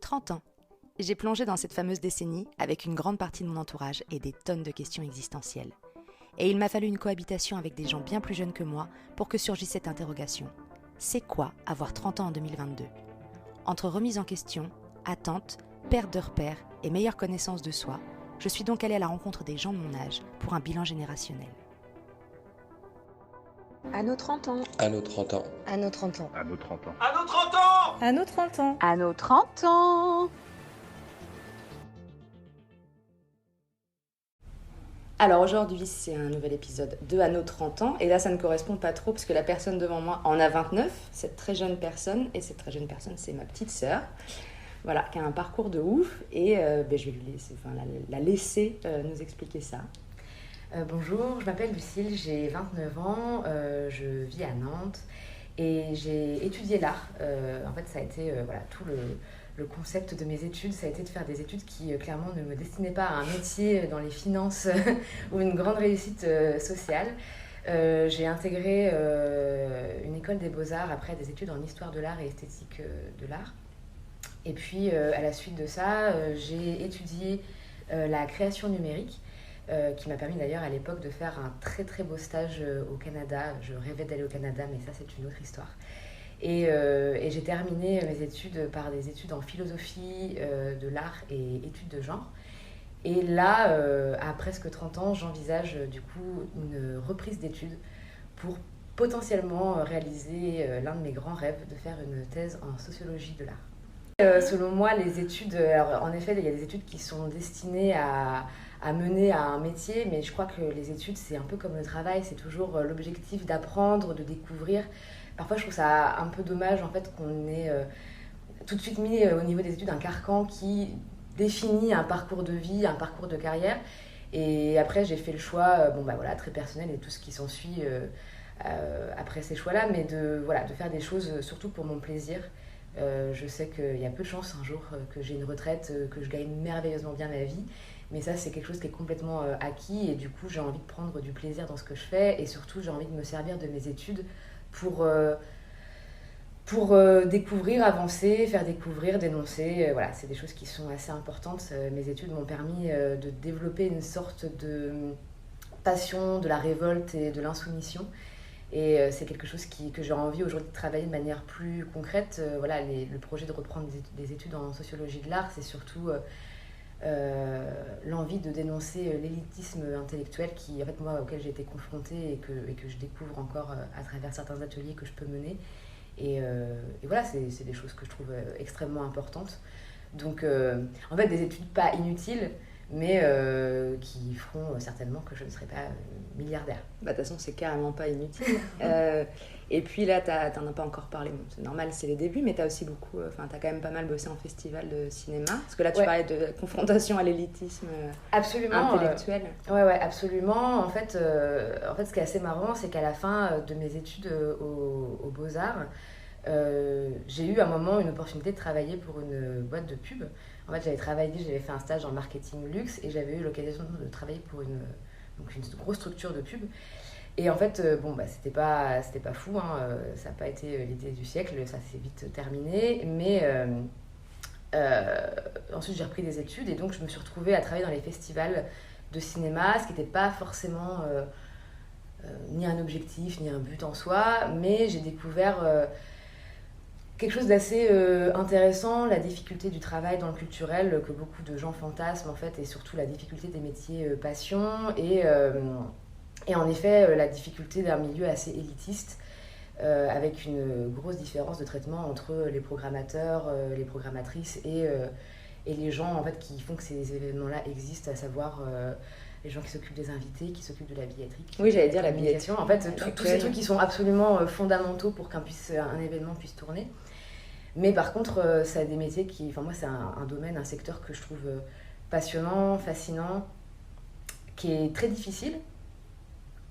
30 ans. J'ai plongé dans cette fameuse décennie avec une grande partie de mon entourage et des tonnes de questions existentielles. Et il m'a fallu une cohabitation avec des gens bien plus jeunes que moi pour que surgisse cette interrogation. C'est quoi avoir 30 ans en 2022 ? Entre remise en question, attente, perte de repères et meilleure connaissance de soi, je suis donc allée à la rencontre des gens de mon âge pour un bilan générationnel. À nos 30 ans. À nos 30 ans. À nos 30 ans. À nos 30 ans. À nos 30 ans. À nos 30 ans. À nos 30 ans. Alors aujourd'hui, c'est un nouvel épisode de À nos 30 ans. Et là, ça ne correspond pas trop parce que la personne devant moi en a 29, cette très jeune personne. Et cette très jeune personne, c'est ma petite sœur. Voilà, qui a un parcours de ouf. Et je vais la laisser nous expliquer ça. Bonjour, je m'appelle Lucille, j'ai 29 ans, je vis à Nantes et j'ai étudié l'art. En fait, ça a été tout le concept de mes études, ça a été de faire des études qui clairement ne me destinaient pas à un métier dans les finances ou une grande réussite sociale. J'ai intégré une école des beaux-arts après des études en histoire de l'art et esthétique de l'art. Et puis à la suite de ça, j'ai étudié la création numérique. Qui m'a permis d'ailleurs à l'époque de faire un très très beau stage au Canada. Je rêvais d'aller au Canada, mais ça c'est une autre histoire. Et j'ai terminé mes études par des études en philosophie de l'art et études de genre. Et là, à presque 30 ans, j'envisage du coup une reprise d'études pour potentiellement réaliser l'un de mes grands rêves, de faire une thèse en sociologie de l'art. Selon moi, les études, alors en effet, il y a des études qui sont destinées à mener à un métier, mais je crois que les études, c'est un peu comme le travail, c'est toujours l'objectif d'apprendre, de découvrir. Parfois, je trouve ça un peu dommage en fait qu'on ait tout de suite mis au niveau des études un carcan qui définit un parcours de vie, un parcours de carrière. Et après, j'ai fait le choix, très personnel et tout ce qui s'ensuit après ces choix-là, mais de faire des choses surtout pour mon plaisir. Je sais qu'il y a peu de chances un jour que j'ai une retraite, que je gagne merveilleusement bien ma vie. Mais ça, c'est quelque chose qui est complètement acquis et du coup, j'ai envie de prendre du plaisir dans ce que je fais et surtout, j'ai envie de me servir de mes études pour découvrir, avancer, faire découvrir, dénoncer. C'est des choses qui sont assez importantes. Mes études m'ont permis de développer une sorte de passion de la révolte et de l'insoumission. Et c'est quelque chose que j'ai envie aujourd'hui de travailler de manière plus concrète. Le projet de reprendre des études en sociologie de l'art, c'est surtout l'envie de dénoncer l'élitisme intellectuel auquel j'ai été confrontée et que je découvre encore à travers certains ateliers que je peux mener. Et c'est des choses que je trouve extrêmement importantes. Donc, en fait, des études pas inutiles, mais qui feront certainement que je ne serai pas milliardaire. De toute façon, c'est carrément pas inutile. Et puis là, t'en as pas encore parlé, bon, c'est normal, c'est les débuts, mais t'as aussi t'as quand même pas mal bossé en festival de cinéma. Parce que là, tu parlais de confrontation à l'élitisme intellectuel. Ouais, absolument. En fait, ce qui est assez marrant, c'est qu'à la fin de mes études aux Beaux-Arts, j'ai eu à un moment une opportunité de travailler pour une boîte de pub. En fait, j'avais fait un stage en marketing luxe et j'avais eu l'occasion de travailler pour une grosse structure de pub. Et en fait, c'était pas fou, hein, ça n'a pas été l'idée du siècle, ça s'est vite terminé. Mais ensuite, j'ai repris des études et donc je me suis retrouvée à travailler dans les festivals de cinéma, ce qui n'était pas forcément ni un objectif, ni un but en soi, mais j'ai découvert quelque chose d'assez intéressant, la difficulté du travail dans le culturel que beaucoup de gens fantasment en fait, et surtout la difficulté des métiers passion et en effet la difficulté d'un milieu assez élitiste avec une grosse différence de traitement entre les programmateurs, les programmatrices et les gens en fait, qui font que ces événements-là existent, à savoir les gens qui s'occupent des invités, qui s'occupent de la billetterie. Oui, j'allais dire la billetterie. En fait, tous ces trucs qui sont absolument fondamentaux pour qu'un événement puisse tourner. Mais par contre, ça a des métiers moi, c'est un domaine, un secteur que je trouve passionnant, fascinant, qui est très difficile.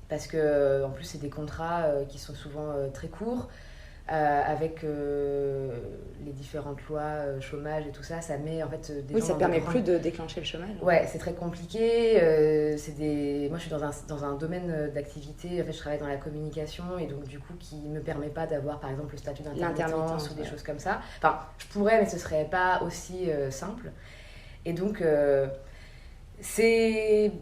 Parce que, en plus, c'est des contrats qui sont souvent très courts. avec les différentes lois, chômage et tout ça, ça met en fait des gens ça dans ne permet grandes... plus de déclencher le chômage. Ouais, c'est très compliqué. Moi, je suis dans un domaine d'activité. En fait, je travaille dans la communication et donc du coup, qui me permet pas d'avoir, par exemple, le statut d'intermittence ou des choses comme ça. Enfin, je pourrais, mais ce serait pas aussi simple. Et donc, c'est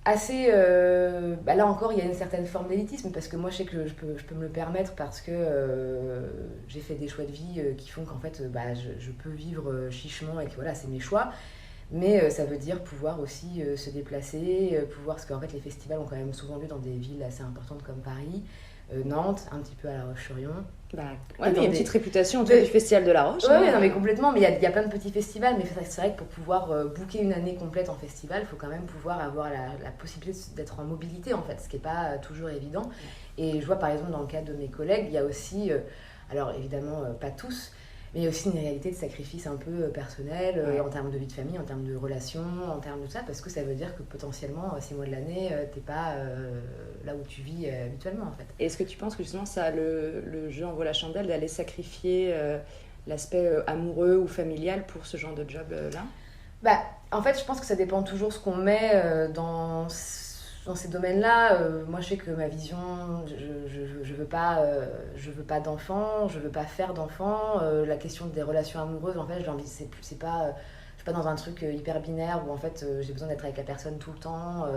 assez... là encore, il y a une certaine forme d'élitisme parce que moi, je sais que je peux me le permettre parce que j'ai fait des choix de vie qui font qu'en fait, je peux vivre chichement et que voilà, c'est mes choix. Mais ça veut dire pouvoir aussi se déplacer, parce qu'en fait, les festivals ont quand même souvent lieu dans des villes assez importantes comme Paris, Nantes, un petit peu à La Roche-sur-Yon. Ouais, mais il y a une petite réputation autour du Festival de La Roche. Oui, non, mais complètement. Mais il y a plein de petits festivals. Mais c'est vrai que pour pouvoir booker une année complète en festival, il faut quand même pouvoir avoir la possibilité d'être en mobilité, en fait, ce qui n'est pas toujours évident. Et je vois, par exemple, dans le cas de mes collègues, il y a aussi, alors évidemment, pas tous, mais il y a aussi une réalité de sacrifice un peu personnel, en termes de vie de famille, en termes de relations, en termes de tout ça, parce que ça veut dire que potentiellement, 6 mois de l'année, t'es pas là où tu vis habituellement, en fait. Et est-ce que tu penses que justement ça, le jeu en vaut la chandelle d'aller sacrifier l'aspect amoureux ou familial pour ce genre de job-là? En fait, je pense que ça dépend toujours ce qu'on met dans ces domaines-là. Moi, je sais que ma vision, je veux pas d'enfants, je veux pas faire d'enfants. La question des relations amoureuses, en fait, je suis pas dans un truc hyper binaire où en fait j'ai besoin d'être avec la personne tout le temps.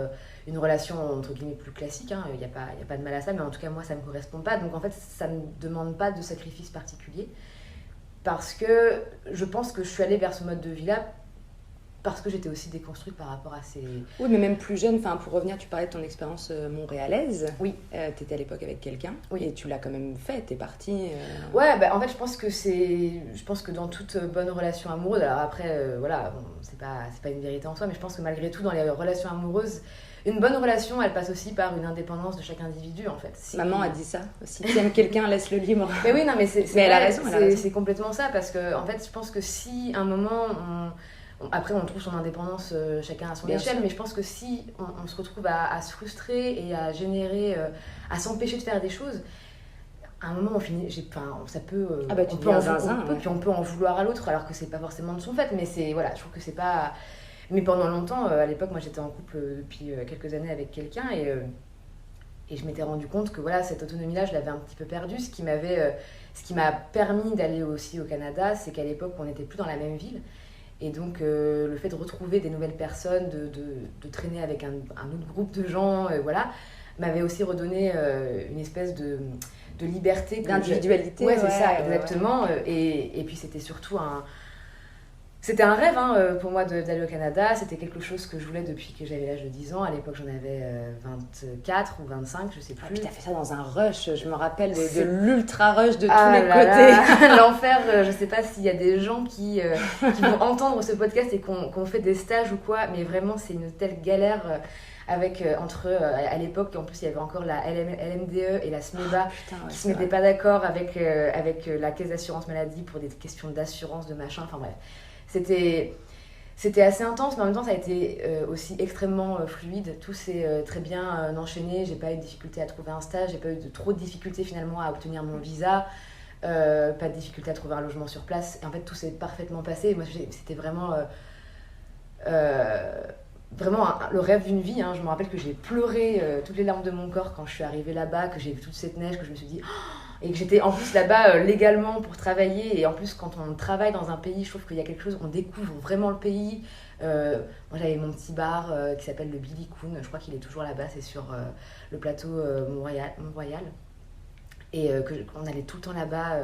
Une relation entre guillemets plus classique, il n'y a pas de mal à ça, mais en tout cas moi ça me correspond pas. Donc en fait ça ne demande pas de sacrifice particulier parce que je pense que je suis allée vers ce mode de vie-là parce que j'étais aussi déconstruite par rapport à ces... Oui, mais même plus jeune, pour revenir, tu parlais de ton expérience montréalaise. Oui. Tu étais à l'époque avec quelqu'un, oui. Et tu l'as quand même fait, t'es partie... Ouais, en fait, je pense que dans toute bonne relation amoureuse, alors après, voilà, bon, c'est pas une vérité en soi, mais je pense que malgré tout, dans les relations amoureuses, une bonne relation, elle passe aussi par une indépendance de chaque individu, en fait. Maman a dit ça, si tu aimes quelqu'un, laisse-le libre. Mais oui, non, mais elle a raison, c'est complètement ça, parce que, en fait, je pense que si, à un moment... Après, on trouve son indépendance chacun à son échelle, mais je pense que si on se retrouve à se frustrer et à générer, à s'empêcher de faire des choses, à un moment, on finit. Ça peut. Puis on peut en vouloir à l'autre, alors que c'est pas forcément de son fait, mais je trouve que c'est pas. Mais pendant longtemps, à l'époque, moi j'étais en couple depuis quelques années avec quelqu'un et je m'étais rendu compte que voilà, cette autonomie-là, je l'avais un petit peu perdue. Ce qui m'a permis d'aller aussi au Canada, c'est qu'à l'époque, on n'était plus dans la même ville. Et donc, le fait de retrouver des nouvelles personnes, de traîner avec un autre groupe de gens, m'avait aussi redonné une espèce de liberté. D'individualité. Ouais, c'est ça, exactement. Ouais. Et puis, c'était surtout C'était un rêve pour moi d'aller au Canada. C'était quelque chose que je voulais depuis que j'avais l'âge de 10 ans. À l'époque, j'en avais 24 ou 25, je sais plus. Puis t'as fait ça dans un rush, je me rappelle de l'ultra rush de tous les côtés. L'enfer, je sais pas s'il y a des gens qui vont entendre ce podcast et qu'on fait des stages ou quoi, mais vraiment, c'est une telle galère avec à l'époque, en plus, il y avait encore la LMDE et la SMEBA qui se mettaient pas d'accord avec la caisse d'assurance maladie pour des questions d'assurance, de machin, enfin bref. C'était assez intense, mais en même temps, ça a été aussi extrêmement fluide. Tout s'est très bien enchaîné. J'ai pas eu de difficulté à trouver un stage. J'ai pas eu trop de difficultés finalement à obtenir mon visa. Pas de difficulté à trouver un logement sur place. Et en fait, tout s'est parfaitement passé. Et moi, c'était vraiment... le rêve d'une vie. Je me rappelle que j'ai pleuré toutes les larmes de mon corps quand je suis arrivée là-bas, que j'ai vu toute cette neige, que je me suis dit... Et que j'étais en plus là-bas légalement pour travailler. Et en plus, quand on travaille dans un pays, je trouve qu'il y a quelque chose, on découvre vraiment le pays. Moi, j'avais mon petit bar qui s'appelle le Billy Coon. Je crois qu'il est toujours là-bas, c'est sur le plateau Mont-Royal. Et qu'on allait tout le temps là-bas.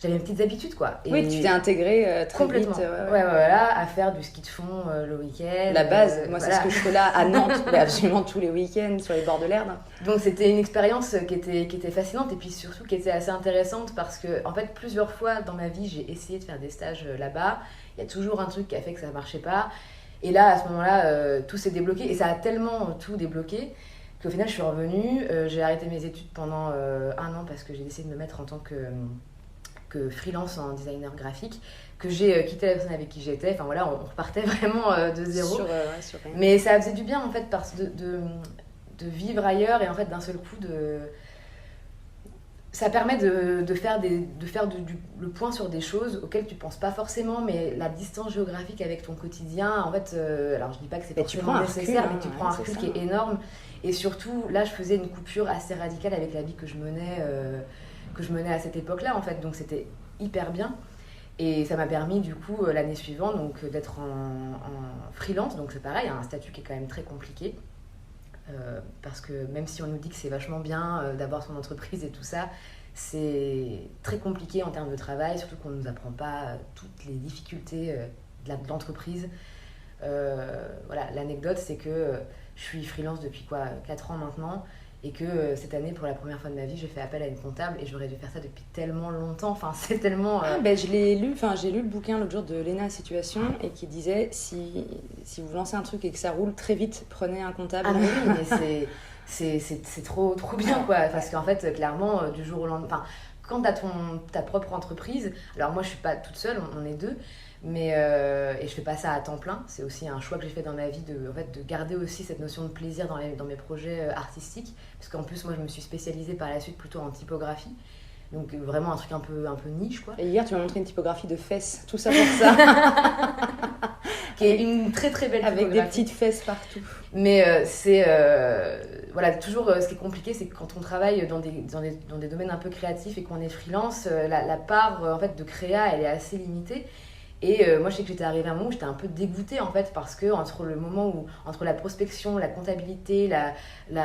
J'avais mes petites habitudes, quoi. Et oui, tu t'es intégrée très complètement. vite. Voilà, à faire du ski de fond le week-end. La base, moi, c'est ce que je fais là à Nantes, absolument tous les week-ends sur les bords de l'Erdre. Donc, c'était une expérience qui était fascinante et puis surtout qui était assez intéressante parce que, en fait, plusieurs fois dans ma vie, j'ai essayé de faire des stages là-bas. Il y a toujours un truc qui a fait que ça ne marchait pas. Et là, à ce moment-là, tout s'est débloqué et ça a tellement tout débloqué qu'au final, je suis revenue. J'ai arrêté mes études pendant 1 an parce que j'ai décidé de me mettre en tant que freelance en designer graphique, que j'ai quitté la personne avec qui j'étais. Enfin voilà, on repartait vraiment de zéro. Mais ça faisait du bien en fait de vivre ailleurs et en fait d'un seul coup ça permet de faire le point sur des choses auxquelles tu penses pas forcément, mais la distance géographique avec ton quotidien, en fait, alors je dis pas que c'est forcément nécessaire, mais tu prends un recul qui est énorme. Et surtout, là, je faisais une coupure assez radicale avec la vie que je menais à cette époque-là, en fait. Donc c'était hyper bien. Et ça m'a permis, du coup, l'année suivante, donc, d'être en freelance. Donc c'est pareil, un statut qui est quand même très compliqué. Parce que même si on nous dit que c'est vachement bien d'avoir son entreprise et tout ça, c'est très compliqué en termes de travail, surtout qu'on ne nous apprend pas toutes les difficultés de l'entreprise. Voilà, l'anecdote, c'est que je suis freelance depuis 4 ans maintenant, et que cette année, pour la première fois de ma vie, j'ai fait appel à une comptable, et j'aurais dû faire ça depuis tellement longtemps. Enfin, c'est tellement... je l'ai lu, j'ai lu le bouquin l'autre jour de Léna Situation, et qui disait, si vous lancez un truc et que ça roule très vite, prenez un comptable. Ah mais oui, mais c'est trop bien, quoi. Parce qu'en fait, clairement, du jour au lendemain... Enfin, quand tu as ta propre entreprise, alors moi, je suis pas toute seule, on est deux, mais et je fais pas ça à temps plein. C'est aussi un choix que j'ai fait dans ma vie de garder aussi cette notion de plaisir dans mes projets artistiques, parce qu'en plus moi je me suis spécialisée par la suite plutôt en typographie, donc vraiment un truc un peu niche, quoi. Et hier tu m'as montré une typographie de fesses, tout ça pour ça. Qui est une très très belle typographie. Avec des petites fesses partout. Mais voilà, toujours ce qui est compliqué, c'est que quand on travaille dans des domaines un peu créatifs et qu'on est freelance, la part en fait de créa, elle est assez limitée. Et moi, je sais que j'étais arrivée à un moment où j'étais un peu dégoûtée, en fait, parce que entre la prospection, la comptabilité, le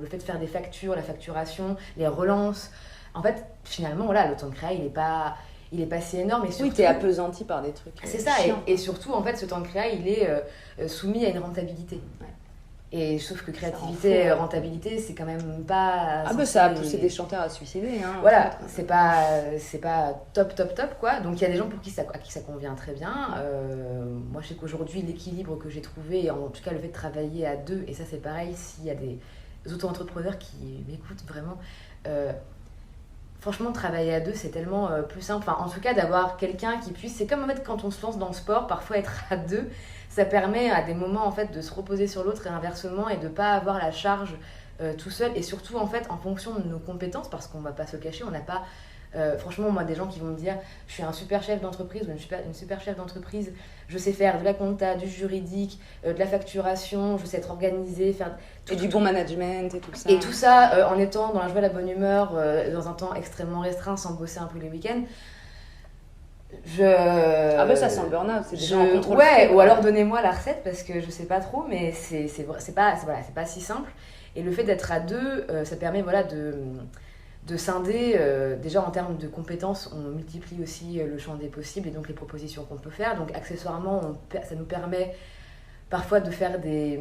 fait de faire des factures, la facturation, les relances, en fait, finalement, voilà, le temps de créa, il est pas si énorme. Et surtout, oui, t'es appesanti par des trucs. C'est ça, et surtout, en fait, ce temps de créa, il est soumis à une rentabilité. Ouais. Et sauf que créativité, rentabilité, c'est quand même pas... ça a poussé des chanteurs à se suicider. Hein, voilà, c'est pas top, quoi. Donc il y a des gens à qui ça convient très bien. Moi, je sais qu'aujourd'hui, l'équilibre que j'ai trouvé, en tout cas le fait de travailler à deux, et ça c'est pareil, s'il y a des auto-entrepreneurs qui m'écoutent vraiment... Franchement, travailler à deux, c'est tellement plus simple. Enfin, en tout cas, d'avoir quelqu'un qui puisse... C'est comme en fait quand on se lance dans le sport, parfois être à deux, ça permet à des moments en fait de se reposer sur l'autre et inversement, et de pas avoir la charge tout seul. Et surtout en fait en fonction de nos compétences, parce qu'on va pas se cacher, on n'a pas... franchement, moi, des gens qui vont me dire je suis un super chef d'entreprise ou une super chef d'entreprise, je sais faire de la compta, du juridique, de la facturation, je sais être organisée, faire du bon management et tout ça. Et tout ça en étant dans la joie et la bonne humeur, dans un temps extrêmement restreint, sans bosser un peu les week-ends. Ça sent le burn-out, c'est déjà un contrôle. Ouais, ou alors donnez-moi la recette parce que je sais pas trop, mais c'est pas si simple. Et le fait d'être à deux, ça permet de scinder, déjà en termes de compétences, on multiplie aussi le champ des possibles et donc les propositions qu'on peut faire. Donc accessoirement, ça nous permet parfois de faire des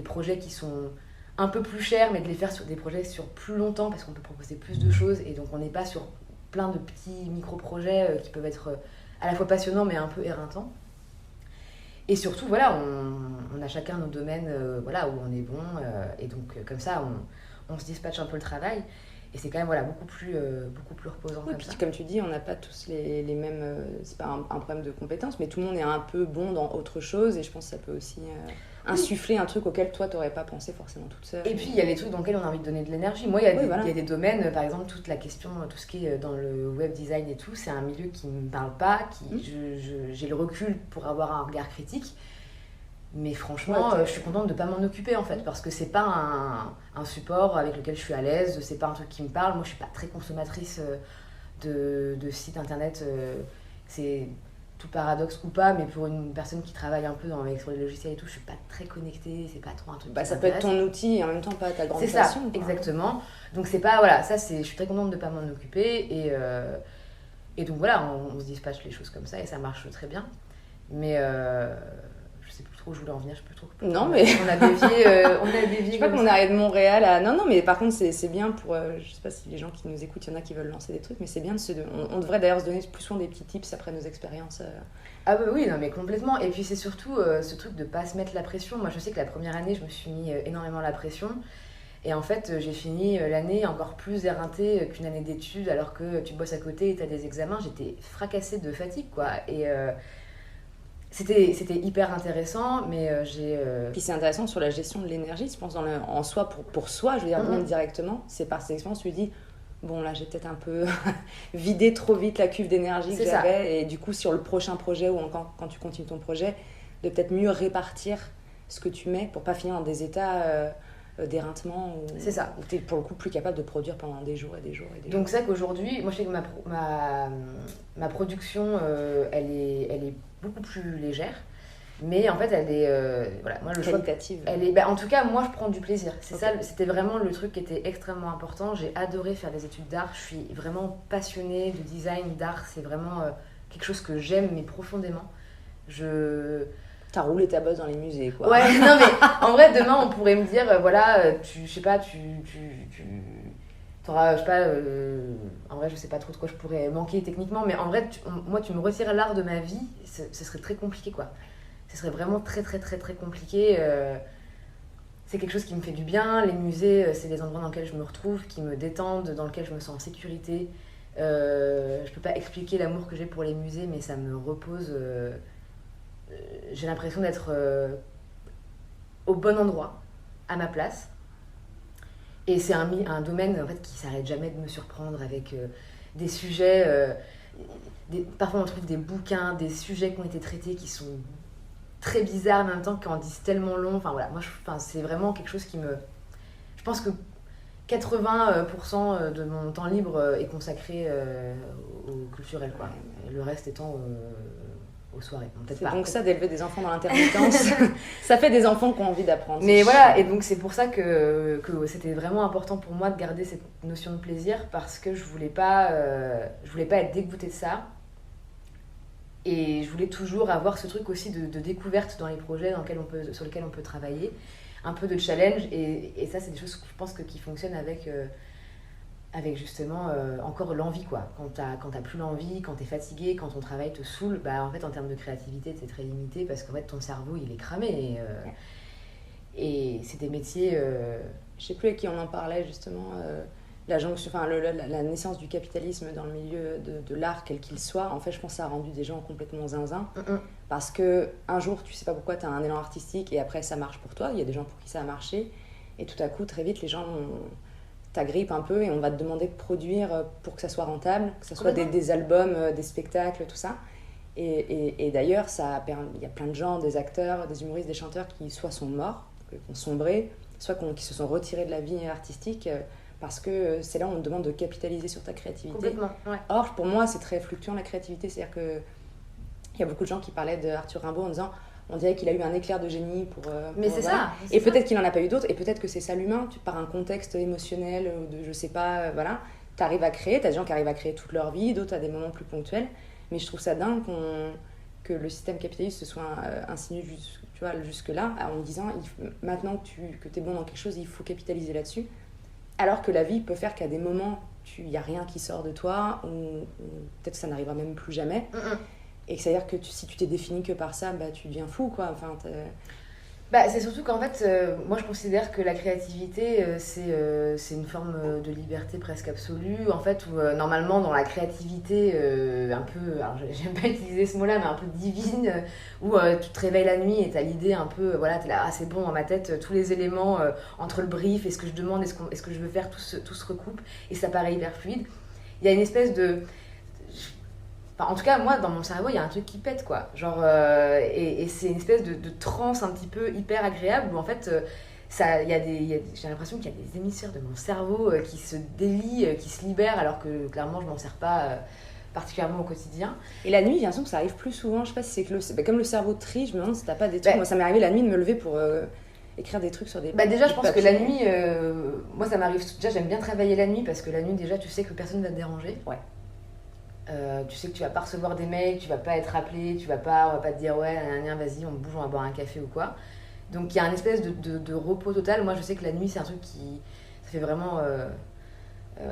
projets qui sont un peu plus chers, mais de les faire sur des projets sur plus longtemps parce qu'on peut proposer plus de choses, et donc on n'est pas sur plein de petits micro-projets qui peuvent être à la fois passionnants mais un peu éreintants. Et surtout, voilà, on a chacun nos domaines où on est bon, et donc comme ça, on se dispatche un peu le travail. Et c'est quand même beaucoup plus reposant. Oui, puis comme tu dis, on n'a pas tous les mêmes... c'est pas un problème de compétences, mais tout le monde est un peu bon dans autre chose, et je pense que ça peut aussi insuffler un truc auquel toi, tu n'aurais pas pensé forcément toute seule. Et puis, il y a des trucs dans lesquels on a envie de donner de l'énergie. Moi, il y a des domaines, par exemple, toute la question, tout ce qui est dans le web design et tout, c'est un milieu qui ne me parle pas, j'ai le recul pour avoir un regard critique. Mais franchement, je suis contente de ne pas m'en occuper en fait, parce que c'est pas un support avec lequel je suis à l'aise, c'est pas un truc qui me parle. Moi, je suis pas très consommatrice de sites internet. C'est tout paradoxe ou pas, mais pour une personne qui travaille un peu sur les logiciels et tout, je suis pas très connectée, c'est pas trop un truc. Ça peut être ton outil et en même temps pas ta grande passion. C'est ça, exactement. Donc c'est pas, je suis très contente de ne pas m'en occuper, et donc voilà, on se dispatche les choses comme ça et ça marche très bien. Mais je sais plus trop où je voulais en venir, je sais plus trop. Non, mais on a dévié. Je sais pas qu'on arrive de Montréal à... Non, mais par contre, c'est bien pour... je sais pas si les gens qui nous écoutent, il y en a qui veulent lancer des trucs, mais c'est bien on devrait d'ailleurs se donner plus souvent des petits tips après nos expériences. Ah bah oui, non mais complètement. Et puis c'est surtout ce truc de pas se mettre la pression. Moi, je sais que la première année, je me suis mis énormément la pression. Et en fait, j'ai fini l'année encore plus éreintée qu'une année d'études, alors que tu bosses à côté et t'as des examens. J'étais fracassée de fatigue, quoi. Et... C'était hyper intéressant, mais j'ai... Puis c'est intéressant sur la gestion de l'énergie, je pense, en soi, pour soi, je veux dire, même directement. C'est par cette expérience, tu dis, bon, là, j'ai peut-être un peu vidé trop vite la cuve d'énergie que j'avais. Et du coup, sur le prochain projet ou quand tu continues ton projet, de peut-être mieux répartir ce que tu mets pour pas finir dans des états d'éreintement. C'est ça. Où tu es pour le coup plus capable de produire pendant des jours et des jours et des jours. Donc c'est vrai qu'aujourd'hui, moi je sais que ma production, elle est beaucoup plus légère. Mais en fait, elle est voilà, moi le qualitative. En tout cas, moi je prends du plaisir. C'est ça, c'était vraiment le truc qui était extrêmement important. J'ai adoré faire des études d'art. Je suis vraiment passionnée de design, d'art. C'est vraiment quelque chose que j'aime, mais profondément. T'as roulé ta bosse dans les musées, quoi. Ouais, non mais en vrai, demain on pourrait me dire, voilà, je sais pas, t'auras, je sais pas, en vrai je sais pas trop de quoi je pourrais manquer techniquement, mais en vrai, moi tu me retires l'art de ma vie, ce serait très compliqué, quoi. Ce serait vraiment très très très très compliqué. C'est quelque chose qui me fait du bien. Les musées, c'est des endroits dans lesquels je me retrouve, qui me détendent, dans lesquels je me sens en sécurité. Je peux pas expliquer l'amour que j'ai pour les musées, mais ça me repose. J'ai l'impression d'être au bon endroit, à ma place. Et c'est un domaine en fait, qui s'arrête jamais de me surprendre avec des sujets. Parfois on trouve des bouquins, des sujets qui ont été traités qui sont très bizarres en même temps, qui en disent tellement long. Enfin voilà, c'est vraiment quelque chose qui me... Je pense que 80% de mon temps libre est consacré au culturel, quoi. Et le reste étant aux soirées. C'est donc ça d'élever des enfants dans l'intermittence. Ça fait des enfants qui ont envie d'apprendre. Mais voilà, et donc c'est pour ça que c'était vraiment important pour moi de garder cette notion de plaisir, parce que je voulais pas être dégoûtée de ça. Et je voulais toujours avoir ce truc aussi de découverte dans les projets sur lesquels on peut travailler, un peu de challenge, et ça c'est des choses que je pense qui fonctionnent avec justement encore l'envie, quoi. Quand t'as plus l'envie, quand t'es fatigué, quand ton travail te saoule, bah en fait en termes de créativité c'est très limité, parce qu'en fait ton cerveau il est cramé, et c'est des métiers... Je sais plus à qui on en parlait justement, la jonction, enfin la naissance du capitalisme dans le milieu de l'art, quel qu'il soit, en fait je pense que ça a rendu des gens complètement zinzin, parce que un jour tu sais pas pourquoi t'as un élan artistique et après ça marche pour toi, il y a des gens pour qui ça a marché, et tout à coup très vite les gens t'agrippent un peu et on va te demander de produire pour que ça soit rentable, que ça soit des albums, des spectacles, tout ça. Et d'ailleurs il y a plein de gens, des acteurs, des humoristes, des chanteurs qui soit sont morts, qui ont sombré, soit qui se sont retirés de la vie artistique, parce que c'est là où on te demande de capitaliser sur ta créativité. Complètement, ouais. Or, pour moi, c'est très fluctuant la créativité. C'est-à-dire qu'il y a beaucoup de gens qui parlaient d'Arthur Rimbaud en disant on dirait qu'il a eu un éclair de génie pour mais c'est voilà. ça. Et peut-être qu'il n'en a pas eu d'autres, et peut-être que c'est ça l'humain. Par un contexte émotionnel, je sais pas, voilà, t'arrives à créer. T'as des gens qui arrivent à créer toute leur vie, d'autres à des moments plus ponctuels. Mais je trouve ça dingue que le système capitaliste se soit insinué jusque-là, en disant maintenant que t'es bon dans quelque chose, il faut capitaliser là-dessus. Alors que la vie peut faire qu'à des moments, il n'y a rien qui sort de toi, ou peut-être que ça n'arrivera même plus jamais. Et c'est-à-dire que si tu t'es défini que par ça, bah, tu deviens fou, quoi. Enfin, c'est surtout qu'en fait, moi je considère que la créativité, c'est une forme de liberté presque absolue. En fait, où normalement, dans la créativité un peu, alors j'aime pas utiliser ce mot-là, mais un peu divine, où tu te réveilles la nuit et t'as l'idée un peu, voilà, t'es là, c'est bon, dans ma tête, tous les éléments entre le brief et ce que je demande et ce que je veux faire, tout se recoupe, et ça paraît hyper fluide. Il y a une espèce de... Enfin, en tout cas, moi, dans mon cerveau, il y a un truc qui pète, quoi. Genre, et c'est une espèce de transe un petit peu hyper agréable où, en fait, j'ai l'impression qu'il y a des hémisphères de mon cerveau qui se délient, qui se libèrent, alors que, clairement, je m'en sers pas particulièrement au quotidien. Et la nuit, j'ai l'impression que ça arrive plus souvent. Je sais pas si c'est que comme le cerveau trie, je me demande si t'as pas des trucs... Moi, ça m'est arrivé la nuit de me lever pour écrire des trucs sur des... déjà, je pense que la nuit... moi, ça m'arrive... Déjà, j'aime bien travailler la nuit parce que la nuit, déjà, tu sais que personne va te déranger. Ouais. Tu sais que tu vas pas recevoir des mails, tu vas pas être appelé, on va pas te dire ouais, vas-y, on bouge, on va boire un café ou quoi. Donc il y a une espèce de repos total. Moi je sais que la nuit c'est un truc ça fait vraiment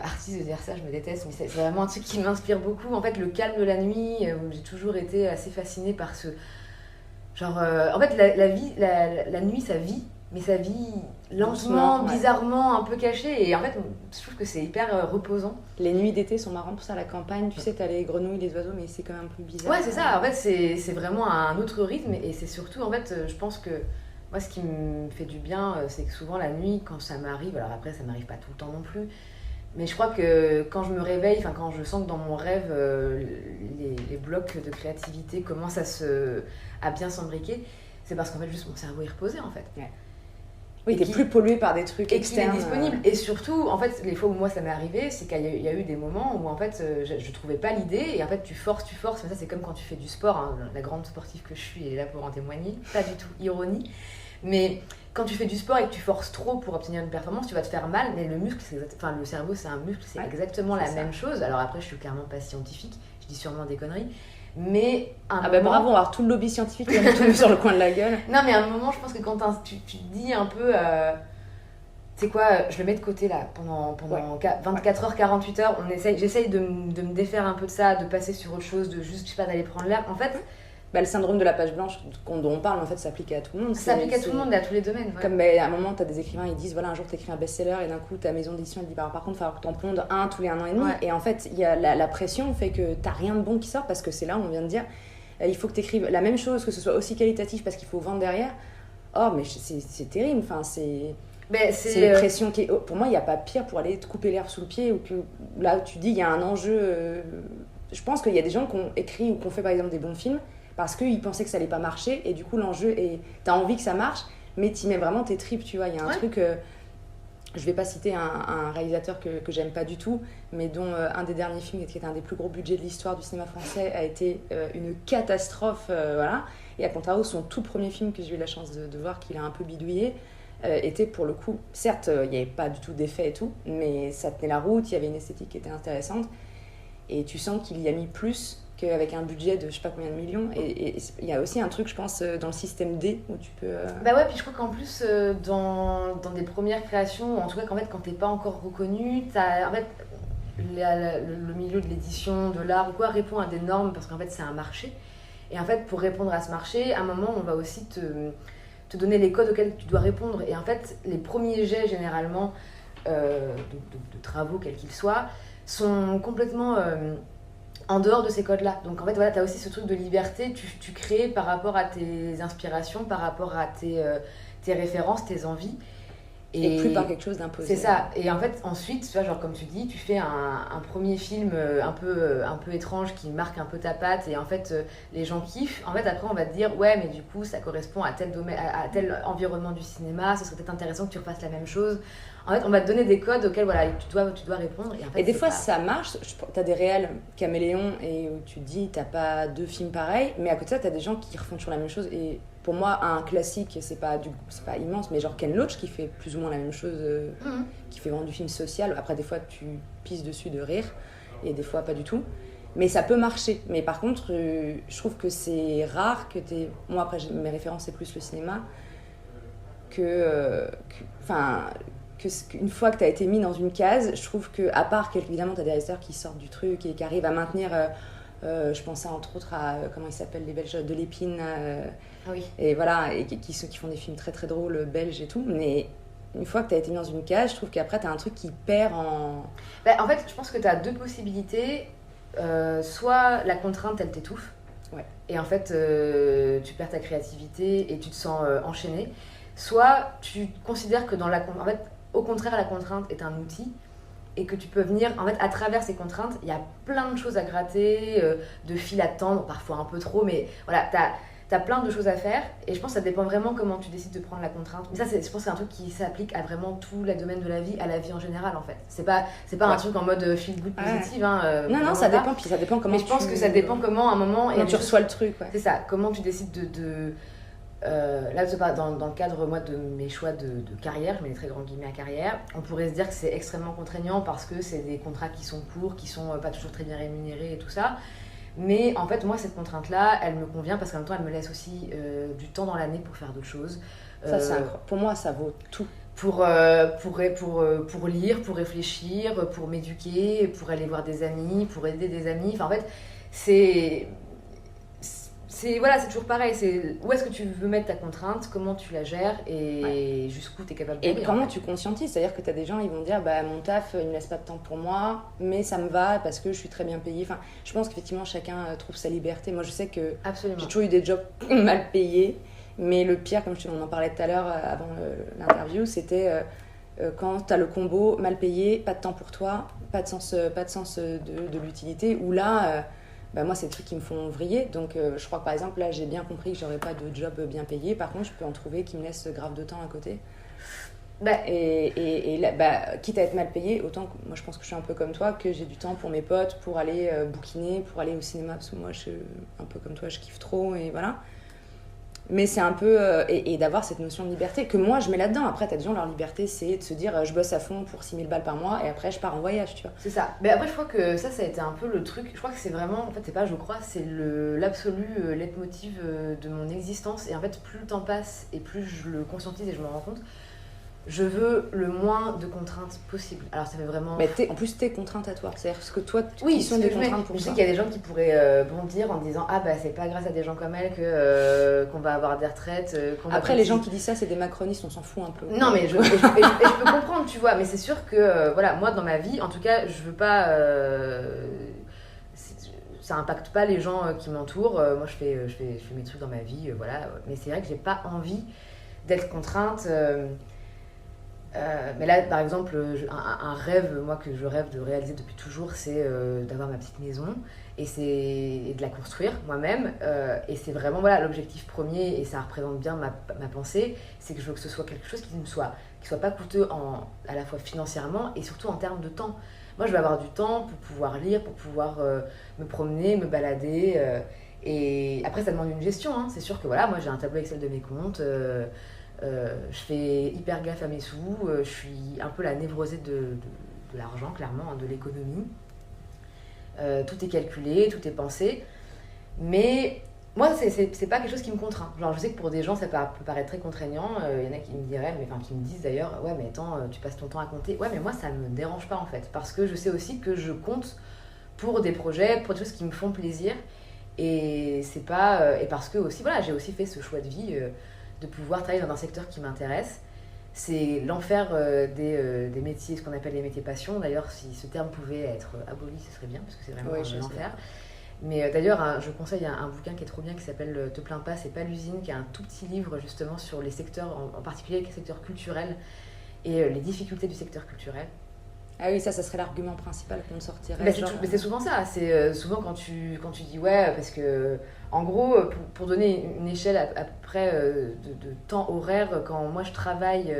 artiste de dire ça, je me déteste, mais c'est vraiment un truc qui m'inspire beaucoup. En fait, le calme de la nuit, j'ai toujours été assez fascinée par ce genre. En fait, la nuit ça vit, mais sa vie lentement, Doucement, ouais. bizarrement, un peu cachée. Et en fait, je trouve que c'est hyper reposant. Les nuits d'été sont marrantes pour ça, la campagne. Tu sais, t'as les grenouilles, les oiseaux, mais c'est quand même un peu bizarre. Ouais, c'est ça. En fait, c'est vraiment un autre rythme. Et c'est surtout, en fait, je pense que moi, ce qui me fait du bien, c'est que souvent la nuit, quand ça m'arrive, alors après, ça m'arrive pas tout le temps non plus, mais je crois que quand je me réveille, enfin quand je sens que dans mon rêve, les blocs de créativité commencent à bien s'embriquer, c'est parce qu'en fait, juste mon cerveau est reposé, en fait. Ouais. Oui, t'es plus pollué par des trucs et externes. Qu'il est disponible. Et surtout, en fait, les fois où moi ça m'est arrivé, c'est qu'il y a eu des moments où en fait je trouvais pas l'idée et en fait tu forces. Mais ça, c'est comme quand tu fais du sport, hein. La grande sportive que je suis est là pour en témoigner. Pas du tout ironie. Mais quand tu fais du sport et que tu forces trop pour obtenir une performance, tu vas te faire mal. Mais le muscle, le cerveau, c'est un muscle, c'est exactement la même chose. Alors après, je suis clairement pas scientifique, je dis sûrement des conneries. Mais bravo, on va avoir tout le lobby scientifique qui va nous tomber sur le coin de la gueule. Non, mais à un moment, je pense que quand tu te dis un peu, tu sais quoi, je le mets de côté là pendant 24 heures, 48 heures, j'essaye de me défaire un peu de ça, de passer sur autre chose, de juste, je sais pas, d'aller prendre l'air. En fait, le syndrome de la page blanche dont on parle, en fait, s'applique à tout le monde. Ça s'applique à tout le monde et à tous les domaines. Ouais. Comme à un moment, t'as des écrivains, ils disent, voilà, un jour t'écris un best-seller et d'un coup, ta maison d'édition, elle dit, par contre, il va falloir que t'en pondes un tous les 1 an et demi. Ouais. Et en fait, il y a la pression fait que t'as rien de bon qui sort parce que c'est là où on vient de dire, il faut que t'écrives la même chose, que ce soit aussi qualitatif parce qu'il faut vendre derrière. Oh, mais c'est terrible. Enfin, c'est une pression qui est... Pour moi, il n'y a pas pire pour aller te couper l'herbe sous le pied ou que là, tu dis, il y a un enjeu. Je pense qu'il y a des gens qui ont écrit ou qui ont fait, par exemple, des bons films parce qu'ils pensaient que ça allait pas marcher et du coup l'enjeu est t'as envie que ça marche mais t'y mets vraiment tes tripes, tu vois. Il y a un truc je vais pas citer un réalisateur que j'aime pas du tout mais dont un des derniers films qui était un des plus gros budgets de l'histoire du cinéma français a été une catastrophe, voilà. Et à contrario, son tout premier film que j'ai eu la chance de voir, qu'il a un peu bidouillé, était pour le coup, certes il n'y avait pas du tout d'effet et tout, mais ça tenait la route, il y avait une esthétique qui était intéressante et tu sens qu'il y a mis plus qu'avec un budget de je sais pas combien de millions. Et il y a aussi un truc, je pense, dans le système D où tu peux... Bah ouais, puis je crois qu'en plus, dans des premières créations, en tout cas quand t'es pas encore reconnu, t'as, en fait, le milieu de l'édition, de l'art ou quoi, répond à des normes parce qu'en fait, c'est un marché. Et en fait, pour répondre à ce marché, à un moment, on va aussi te donner les codes auxquels tu dois répondre. Et en fait, les premiers jets, généralement, de travaux, quels qu'ils soient, sont complètement... en dehors de ces codes-là. Donc en fait, voilà, tu as aussi ce truc de liberté, tu crées par rapport à tes inspirations, par rapport à tes références, tes envies. Et plus par quelque chose d'imposé. C'est ça. Et en fait, ensuite, tu vois, genre comme tu dis, tu fais un premier film un peu étrange qui marque un peu ta patte et en fait, les gens kiffent. En fait, après, on va te dire, ouais, mais du coup, ça correspond à tel domaine, à tel environnement du cinéma, ce serait peut-être intéressant que tu refasses la même chose. En fait, on va te donner des codes auxquels voilà, tu dois répondre. Et, en fait, et des fois, ça marche. T'as des réels caméléons et où tu te dis, t'as pas 2 films pareils. Mais à côté de ça, t'as des gens qui refont toujours la même chose. Et pour moi, un classique, c'est pas immense, mais genre Ken Loach qui fait plus ou moins la même chose, qui fait vraiment du film social. Après, des fois, tu pisses dessus de rire et des fois, pas du tout. Mais ça peut marcher. Mais par contre, je trouve que c'est rare que t'aies... Moi, après, mes références, c'est plus le cinéma. Qu'une fois que tu as été mis dans une case, je trouve que, à part qu'évidemment tu as des réalisateurs qui sortent du truc et qui arrivent à maintenir, je pensais entre autres à, comment ils s'appellent, les Belges, de l'Épine, oui. Et voilà, et qui font des films très très drôles, belges et tout, mais une fois que tu as été mis dans une case, je trouve qu'après tu as un truc qui perd en... En fait, je pense que tu as 2 possibilités, soit la contrainte elle t'étouffe, ouais. Et en fait tu perds ta créativité et tu te sens enchaîné, soit tu considères que en fait, au contraire, la contrainte est un outil et que tu peux venir, en fait, à travers ces contraintes, il y a plein de choses à gratter, de fil à tendre, parfois un peu trop, mais voilà, t'as plein de choses à faire et je pense que ça dépend vraiment comment tu décides de prendre la contrainte. Mais ça, je pense que c'est un truc qui s'applique à vraiment tous les domaines de la vie, à la vie en général, en fait. C'est pas un truc en mode feel good positive. Hein, non, ça dépend, puis ça dépend comment. Mais je pense que ça dépend comment, à un moment... Comment tu reçois le truc, ouais. C'est ça, comment tu décides là, dans le cadre moi, de mes choix de carrière, je mets des très grands guillemets à carrière, on pourrait se dire que c'est extrêmement contraignant parce que c'est des contrats qui sont courts, qui sont pas toujours très bien rémunérés et tout ça. Mais en fait, moi, cette contrainte-là, elle me convient parce qu'en même temps, elle me laisse aussi du temps dans l'année pour faire d'autres choses. Ça, pour moi, ça vaut tout. Pour lire, pour réfléchir, pour m'éduquer, pour aller voir des amis, pour aider des amis. Enfin, en fait, c'est c'est toujours pareil, c'est où est-ce que tu veux mettre ta contrainte, comment tu la gères et jusqu'où tu es capable d'aller. Et comment tu conscientises, c'est-à-dire que tu as des gens, ils vont dire mon taf, il me laisse pas de temps pour moi, mais ça me va parce que je suis très bien payée. Enfin, je pense qu'effectivement chacun trouve sa liberté. Moi je sais que Absolument. j'ai toujours eu des jobs mal payés, mais le pire, comme on en parlait tout à l'heure avant l'interview, c'était quand tu as le combo mal payé, pas de temps pour toi, pas de sens de l'utilité, où là... moi, c'est des trucs qui me font vriller. Donc, je crois que par exemple, là, j'ai bien compris que j'aurais pas de job bien payé. Par contre, je peux en trouver qui me laissent grave de temps à côté. Et là, quitte à être mal payé, autant que moi, je pense que je suis un peu comme toi, que j'ai du temps pour mes potes, pour aller bouquiner, pour aller au cinéma. Parce que moi, je suis un peu comme toi, je kiffe trop. Et voilà. Mais c'est un peu... et d'avoir cette notion de liberté que moi, je mets là-dedans. Après, t'as des gens, leur liberté, c'est de se dire je bosse à fond pour 6 000 balles par mois et après, je pars en voyage, tu vois. C'est ça. Mais après, je crois que ça a été un peu le truc. Je crois que c'est vraiment... En fait, c'est pas je crois, c'est l'absolu leitmotiv de mon existence. Et en fait, plus le temps passe et plus je le conscientise et je me rends compte, je veux le moins de contraintes possible. Alors, ça fait vraiment... Mais en plus, t'es contrainte à toi. C'est-à-dire que toi, qui sont des contraintes pour toi. Je sais toi. qu'il y a des gens qui pourraient bondir en disant c'est pas grâce à des gens comme elle qu'on va avoir des retraites. Après, les gens qui disent ça, c'est des macronistes, on s'en fout un peu. Non, mais je peux comprendre, tu vois. Mais c'est sûr que, moi, dans ma vie, en tout cas, je veux pas... ça impacte pas les gens qui m'entourent. Moi, je fais mes trucs dans ma vie, voilà. Mais c'est vrai que j'ai pas envie d'être contrainte... mais là, par exemple, un rêve, moi, que je rêve de réaliser depuis toujours, c'est d'avoir ma petite maison et de la construire moi-même. Et c'est vraiment l'objectif premier, et ça représente bien ma pensée, c'est que je veux que ce soit quelque chose qui soit pas coûteux à la fois financièrement et surtout en termes de temps. Moi, je veux avoir du temps pour pouvoir lire, pour pouvoir me promener, me balader. Et après, ça demande une gestion. Hein. C'est sûr que moi, j'ai un tableau Excel de mes comptes. Je fais hyper gaffe à mes sous, je suis un peu la névrosée de l'argent, clairement, de l'économie. Tout est calculé, tout est pensé. Mais moi, c'est pas quelque chose qui me contraint. Genre, je sais que pour des gens, ça peut paraître très contraignant. Il y en a qui me diraient, qui me disent d'ailleurs, ouais, mais attends, tu passes ton temps à compter. Ouais, mais moi, ça me dérange pas en fait. Parce que je sais aussi que je compte pour des projets, pour des choses qui me font plaisir. Et c'est pas. Et parce que aussi, j'ai aussi fait ce choix de vie. De pouvoir travailler dans un secteur qui m'intéresse. C'est l'enfer des métiers, ce qu'on appelle les métiers passion. D'ailleurs, si ce terme pouvait être aboli, ce serait bien, parce que c'est vraiment l'enfer. Mais d'ailleurs, je conseille un bouquin qui est trop bien, qui s'appelle Te plains pas, c'est pas l'usine, qui est un tout petit livre justement sur les secteurs, en particulier les secteurs culturels et les difficultés du secteur culturel. Ah oui, ça serait l'argument principal qu'on sortirait. Mais c'est souvent ça. C'est souvent quand tu dis parce que en gros, pour donner une échelle à peu près de temps horaire, quand moi je travaille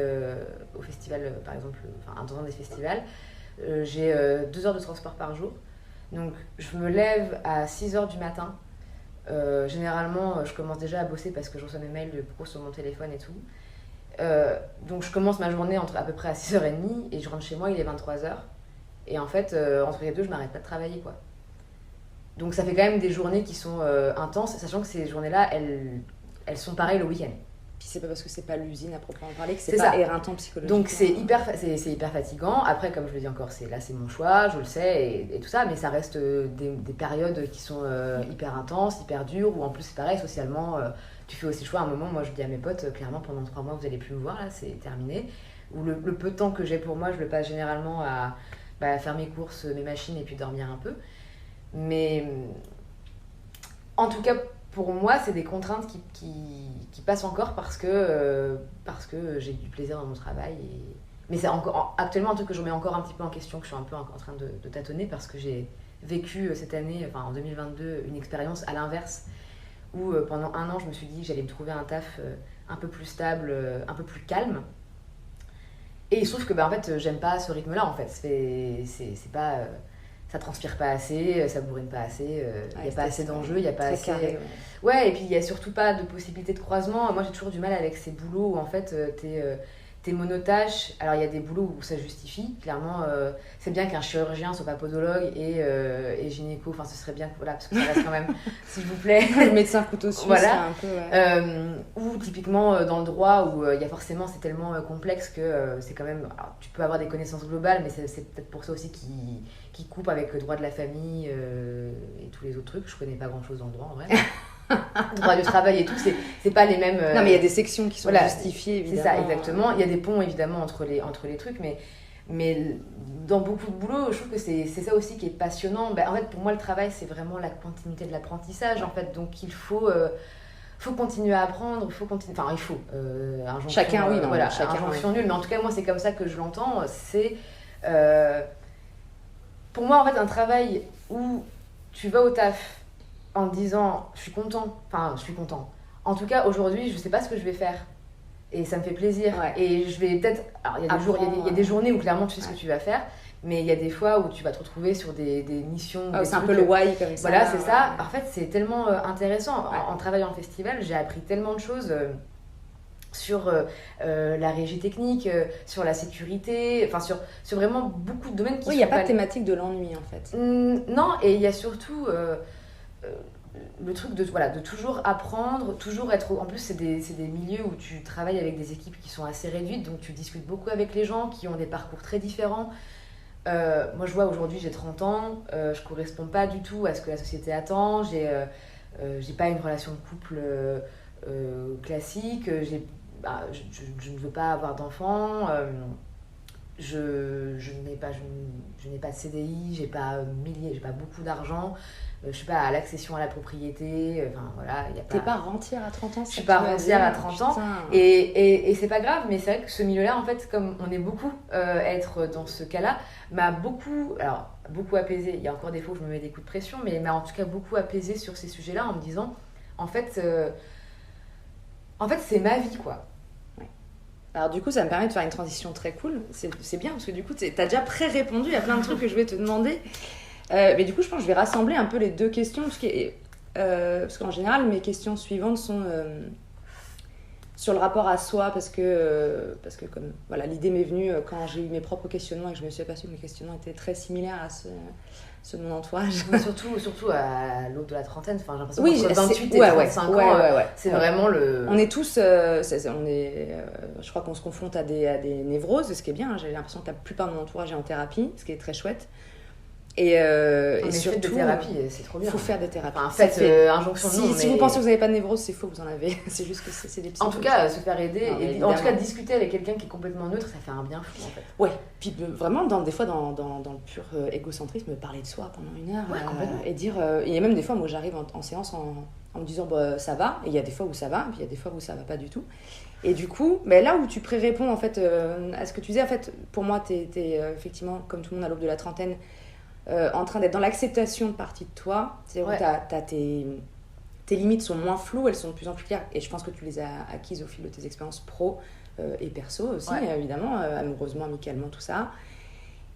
au festival, par exemple, dans un des festivals, j'ai 2 heures de transport par jour. Donc je me lève à 6 heures du matin. Généralement, je commence déjà à bosser parce que je reçois mes mails de pro sur mon téléphone et tout. Donc je commence ma journée à peu près à 6h30 et je rentre chez moi, il est 23h. Et en fait, entre les deux, je m'arrête pas de travailler, quoi. Donc ça fait quand même des journées qui sont intenses, sachant que ces journées-là, elles sont pareilles le week-end. Puis c'est pas parce que c'est pas l'usine à proprement parler que c'est pas éreintant psychologiquement. Donc c'est hyper fatigant. Après, comme je le dis encore, c'est mon choix, je le sais et tout ça, mais ça reste des périodes qui sont hyper intenses, hyper dures, où en plus c'est pareil, socialement, tu fais aussi le choix. À un moment, moi je dis à mes potes, clairement pendant 3 mois vous allez plus me voir, là c'est terminé. Ou le peu de temps que j'ai pour moi, je le passe généralement à faire mes courses, mes machines et puis dormir un peu. Mais en tout cas, pour moi, c'est des contraintes qui passent encore parce que j'ai du plaisir dans mon travail. Mais c'est actuellement un truc que je remets encore un petit peu en question, que je suis un peu en train de tâtonner parce que j'ai vécu cette année, en 2022, une expérience à l'inverse où pendant 1 an, je me suis dit que j'allais me trouver un taf un peu plus stable, un peu plus calme. Et il se trouve que en fait, j'aime pas ce rythme-là, en fait. C'est pas... ça transpire pas assez, ça bourrine pas assez, il y a pas assez d'enjeux, il y a pas assez... Carré, ouais, et puis il y a surtout pas de possibilité de croisement. Moi, j'ai toujours du mal avec ces boulots où en fait, t'es monotâche. Alors, il y a des boulots où ça justifie. Clairement, c'est bien qu'un chirurgien soit pas podologue et gynéco. Enfin, ce serait bien, parce que ça reste quand même, s'il vous plaît. Le médecin couteau suisse, voilà. un peu, Ou typiquement dans le droit où il y a forcément, c'est tellement complexe que c'est quand même... Alors, tu peux avoir des connaissances globales, mais c'est peut-être pour ça aussi qui coupe avec le droit de la famille et tous les autres trucs. Je connais pas grand-chose dans le droit, en vrai. droit du travail et tout, c'est pas les mêmes... Non, mais il y a des sections qui sont justifiées, évidemment. C'est ça, exactement. Il y a des ponts, évidemment, entre les trucs, mais dans beaucoup de boulot, je trouve que c'est ça aussi qui est passionnant. En fait, pour moi, le travail, c'est vraiment la continuité de l'apprentissage, en fait. Donc, il faut continuer à apprendre, il faut... Chacun, oui, non, voilà, chacun, injonction nulle. Mais en tout cas, moi, c'est comme ça que je l'entends. C'est... pour moi, en fait, un travail où tu vas au taf en te disant je suis content. En tout cas, aujourd'hui, je sais pas ce que je vais faire. Et ça me fait plaisir. Ouais. Et je vais peut-être... Alors, il y a des journées où clairement tu sais ce que tu vas faire. Mais il y a des fois où tu vas te retrouver sur des missions. C'est un peu le why comme ça. Voilà, c'est ça. En fait, c'est tellement intéressant. En travaillant en festival, j'ai appris tellement de choses sur la régie technique, sur la sécurité, enfin sur vraiment beaucoup de domaines qui il n'y a pas de thématique de l'ennui en fait. Non, et il y a surtout le truc de toujours apprendre, toujours être... En plus, c'est des milieux où tu travailles avec des équipes qui sont assez réduites, donc tu discutes beaucoup avec les gens qui ont des parcours très différents. Moi, je vois aujourd'hui, j'ai 30 ans, je ne corresponds pas du tout à ce que la société attend, j'ai pas une relation de couple classique, je ne veux pas avoir d'enfants, je n'ai pas de CDI, j'ai pas beaucoup d'argent, je suis pas à l'accession à la propriété, voilà, y a pas... T'es pas rentière à 30 ans? Je suis pas rentière à 30 ans, et c'est pas grave, mais c'est vrai que ce milieu-là, en fait, comme on est beaucoup être dans ce cas-là, m'a beaucoup apaisé. Il y a encore des fois où je me mets des coups de pression, mais m'a en tout cas beaucoup apaisé sur ces sujets-là en me disant, en fait, c'est ma vie, quoi. Alors du coup, ça me permet de faire une transition très cool. C'est bien parce que du coup, t'as déjà pré-répondu à plein de trucs que je vais te demander. Mais du coup, je pense que je vais rassembler un peu les deux questions parce qu'en général, mes questions suivantes sont sur le rapport à soi parce que comme voilà, l'idée m'est venue quand j'ai eu mes propres questionnements et que je me suis aperçue que mes questionnements étaient très similaires à ceux de mon entourage. Surtout à l'aube de la trentaine, j'ai l'impression qu'entre 28 et 35 ans, c'est vraiment le... On est tous, je crois qu'on se confronte à des névroses, ce qui est bien, j'ai l'impression que la plupart de mon entourage est en thérapie, ce qui est très chouette. Et surtout, des thérapies, c'est trop bien. Il faut faire des thérapies. Injonction de non. Si vous pensez que vous n'avez pas de névrose, c'est faux, vous en avez. C'est juste que c'est des psychos. En tout cas, se faire aider, en tout cas discuter avec quelqu'un qui est complètement neutre, ça fait un bien fou en fait. Ouais, puis vraiment, des fois, dans le pur égocentrisme, parler de soi pendant une heure et dire. Il y a même des fois, moi j'arrive en séance en me disant ça va, et il y a des fois où ça va, puis il y a des fois où ça va pas du tout. Et du coup, là où tu pré-réponds en fait, à ce que tu disais, en fait, pour moi, t'es effectivement, comme tout le monde à l'aube de la trentaine, en train d'être dans l'acceptation de partie de toi. C'est-à-dire que tes limites sont moins floues, elles sont de plus en plus claires. Et je pense que tu les as acquises au fil de tes expériences pro et perso aussi, évidemment, amoureusement, amicalement, tout ça.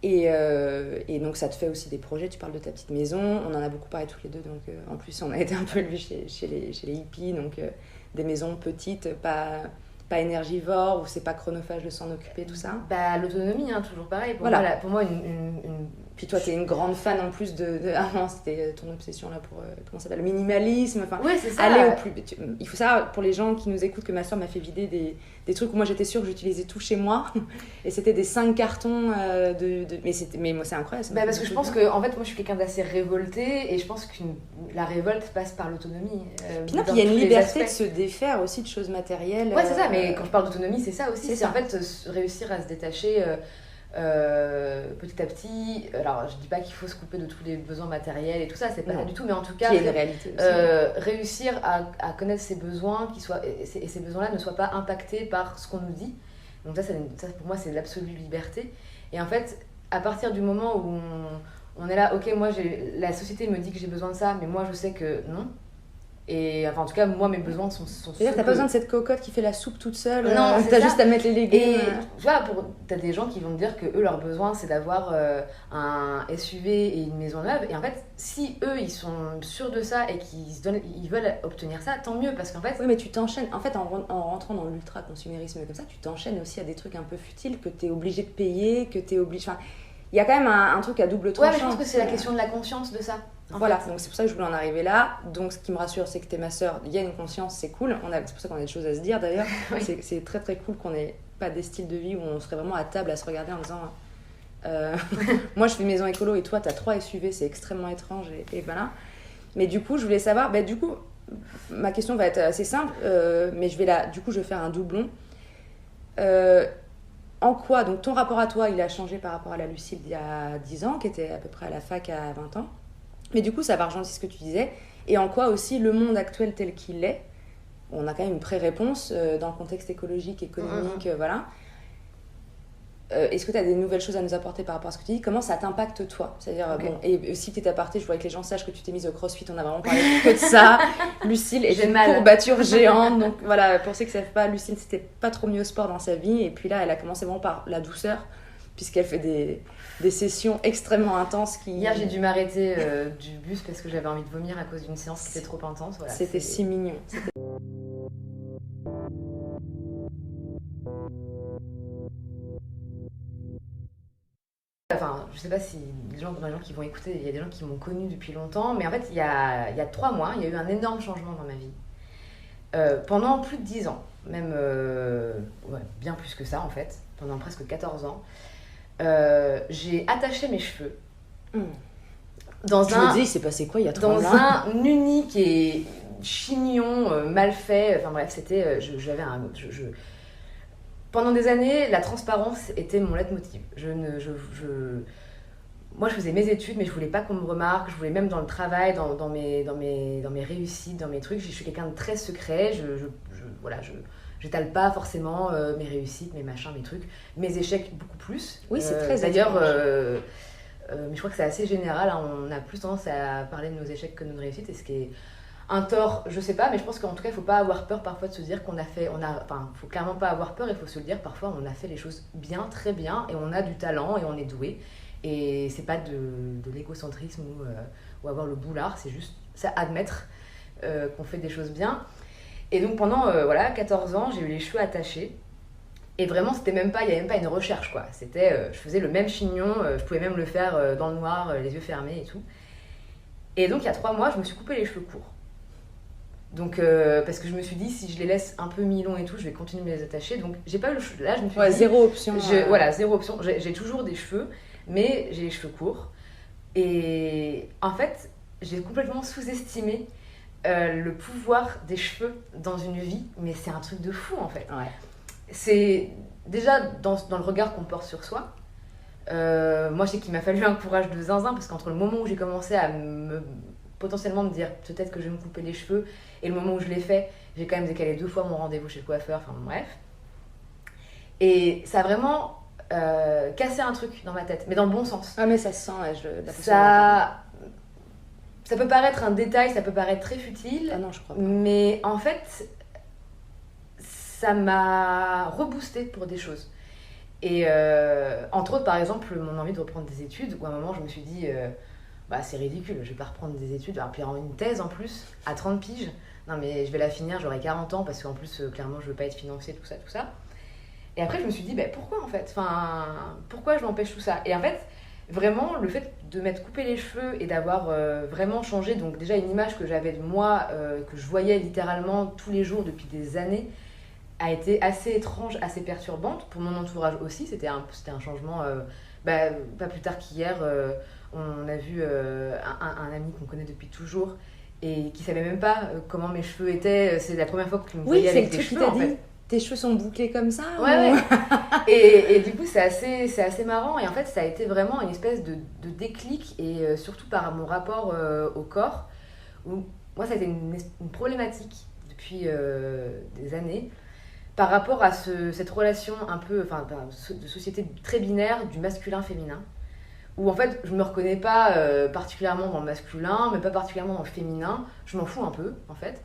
Et donc ça te fait aussi des projets. Tu parles de ta petite maison, on en a beaucoup parlé toutes les deux. Donc en plus, on a été un peu élevés chez les hippies, donc des maisons petites, pas énergivores, où c'est pas chronophage de s'en occuper, tout ça. L'autonomie, toujours pareil. Pour moi, une... Puis toi, t'es une grande fan en plus non, c'était ton obsession là pour comment ça s'appelle, le minimalisme. C'est ça. Aller au plus. Il faut savoir pour les gens qui nous écoutent que ma soeur m'a fait vider des trucs où moi j'étais sûre que j'utilisais tout chez moi, et c'était des 5 cartons mais moi c'est incroyable. Parce que je pense que en fait moi je suis quelqu'un d'assez révolté, et je pense que la révolte passe par l'autonomie. Puis il y a une liberté de se défaire aussi de choses matérielles. C'est ça. Mais quand je parle d'autonomie, c'est ça aussi. C'est en fait réussir à se détacher. Petit à petit, alors je dis pas qu'il faut se couper de tous les besoins matériels et tout ça, c'est pas ça du tout, mais en tout cas, une réalité aussi. Réussir à connaître ses besoins, et ces besoins-là ne soient pas impactés par ce qu'on nous dit. Donc ça pour moi c'est l'absolue liberté. Et en fait, à partir du moment où on est là, ok, moi la société me dit que j'ai besoin de ça, mais moi je sais que non. Et en tout cas, moi, mes besoins sont c'est-à-dire que t'as pas besoin de cette cocotte qui fait la soupe toute seule. Non, t'as juste à mettre les légumes. Et tu vois, t'as des gens qui vont te dire que eux, leur besoin, c'est d'avoir un SUV et une maison neuve. Et en fait, si eux, ils sont sûrs de ça et ils veulent obtenir ça, tant mieux, parce qu'en fait... Oui, mais tu t'enchaînes. En fait, en rentrant dans l'ultra-consumérisme comme ça, tu t'enchaînes aussi à des trucs un peu futiles que t'es obligé de payer, que t'es obligé... Enfin, il y a quand même un truc à double tranchant. Ouais, mais je pense que c'est la question de la conscience de ça. Voilà, donc c'est pour ça que je voulais en arriver là. Donc ce qui me rassure, c'est que t'es ma sœur, il y a une conscience, c'est cool. C'est pour ça qu'on a des choses à se dire d'ailleurs. Oui. C'est très très cool qu'on ait pas des styles de vie où on serait vraiment à table à se regarder en disant moi je fais maison écolo et toi t'as 3 SUV, c'est extrêmement étrange et voilà. Mais du coup, je voulais savoir, ma question va être assez simple, mais je vais faire un doublon. En quoi, donc ton rapport à toi, il a changé par rapport à la Lucille d'il y a 10 ans, qui était à peu près à la fac à 20 ans. Mais du coup, ça va rejoindre ce que tu disais. Et en quoi aussi le monde actuel tel qu'il est, on a quand même une pré-réponse dans le contexte écologique, économique, voilà. Est-ce que tu as des nouvelles choses à nous apporter par rapport à ce que tu dis? Comment ça t'impacte toi? C'est-à-dire, et aussi petit aparté, je voudrais que les gens sachent que tu t'es mise au crossfit, on a vraiment parlé que de ça. Lucille est une courbature géante, donc voilà, pour ceux qui ne savent pas, Lucille c'était pas trop mis au sport dans sa vie, et puis là elle a commencé vraiment par la douceur, puisqu'elle fait des sessions extrêmement intenses. Hier j'ai dû m'arrêter du bus parce que j'avais envie de vomir à cause d'une séance qui était trop intense. Voilà, c'était si mignon. Enfin, je sais pas si les gens qui vont écouter, il y a des gens qui m'ont connue depuis longtemps, mais en fait, il y a 3 mois, il y a eu un énorme changement dans ma vie. Pendant plus de 10 ans, même bien plus que ça en fait, pendant presque 14 ans, j'ai attaché mes cheveux. Je me dis, il s'est passé quoi il y a 3 mois? Dans un unique et chignon mal fait, enfin bref, c'était... Pendant des années, la transparence était mon leitmotiv. Moi, je faisais mes études, mais je voulais pas qu'on me remarque. Je voulais même dans le travail, dans mes réussites, dans mes trucs. Je suis quelqu'un de très secret. J'étale pas forcément mes réussites, mes machins, mes trucs. Mes échecs, beaucoup plus. Oui, c'est très d'ailleurs, mais je crois que c'est assez général. Hein, on a plus tendance à parler de nos échecs que de nos réussites. Et ce qui est un tort, je sais pas, mais je pense qu'en tout cas, il faut pas avoir peur parfois de se dire faut clairement pas avoir peur, il faut se le dire, parfois on a fait les choses bien, très bien, et on a du talent, et on est doué, et c'est pas de l'égocentrisme ou avoir le boulard, c'est juste ça, admettre qu'on fait des choses bien. Et donc pendant 14 ans, j'ai eu les cheveux attachés, et vraiment, il y avait même pas une recherche, quoi. C'était, je faisais le même chignon, je pouvais même le faire dans le noir, les yeux fermés et tout. Et donc il y a 3 mois, je me suis coupé les cheveux courts. Donc, parce que je me suis dit, si je les laisse un peu mi-longs et tout, je vais continuer de me les attacher. Donc, j'ai pas eu le choix. Là, je me suis dit, zéro option. Voilà, zéro option. J'ai toujours des cheveux, mais j'ai les cheveux courts. Et en fait, j'ai complètement sous-estimé le pouvoir des cheveux dans une vie. Mais c'est un truc de fou, en fait. Ouais. C'est déjà dans le regard qu'on porte sur soi. Moi, je sais qu'il m'a fallu un courage de zinzin, parce qu'entre le moment où j'ai commencé à potentiellement me dire peut-être que je vais me couper les cheveux et le moment où je l'ai fait, j'ai quand même décalé 2 fois mon rendez-vous chez le coiffeur, enfin bref. Et ça a vraiment cassé un truc dans ma tête, mais dans le bon sens. Ah mais ça se sent, ça peut paraître un détail, ça peut paraître très futile. Ah non, je crois pas. Mais en fait, ça m'a reboosté pour des choses. Et entre autres, par exemple, mon envie de reprendre des études, où à un moment je me suis dit c'est ridicule, je vais pas reprendre des études, puis une thèse en plus, à 30 piges. Non mais je vais la finir, j'aurai 40 ans, parce qu'en plus, clairement, je veux pas être financée, tout ça. Et après, je me suis dit, pourquoi en fait? Pourquoi je m'empêche tout ça? Et en fait, vraiment, le fait de m'être coupé les cheveux et d'avoir vraiment changé, donc déjà une image que j'avais de moi, que je voyais littéralement tous les jours depuis des années, a été assez étrange, assez perturbante. Pour mon entourage aussi, c'était un changement, pas plus tard qu'hier, on a vu un ami qu'on connaît depuis toujours et qui savait même pas comment mes cheveux étaient. C'est la première fois qu'il me voyait avec des cheveux, en fait. Tes cheveux sont bouclés comme ça? Ouais. et du coup, c'est assez marrant. Et en fait, ça a été vraiment une espèce de déclic, et surtout par mon rapport au corps, où moi, ça a été une problématique depuis des années, par rapport à cette relation un peu, de société très binaire du masculin-féminin, où en fait je me reconnais pas particulièrement dans le masculin, mais pas particulièrement dans le féminin, je m'en fous un peu en fait.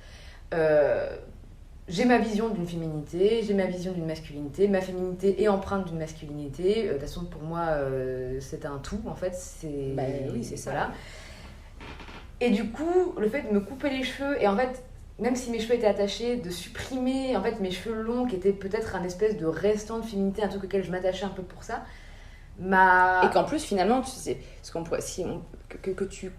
J'ai ma vision d'une féminité, j'ai ma vision d'une masculinité, ma féminité est empreinte d'une masculinité, de toute façon pour moi c'est un tout en fait, oui, c'est ça. Voilà. Et du coup, le fait de me couper les cheveux, et en fait, même si mes cheveux étaient attachés, de supprimer en fait mes cheveux longs, qui étaient peut-être un espèce de restant de féminité, un truc auquel je m'attachais un peu pour ça, Et qu'en plus, finalement, tu sais, ce qu'on pourrait, que tu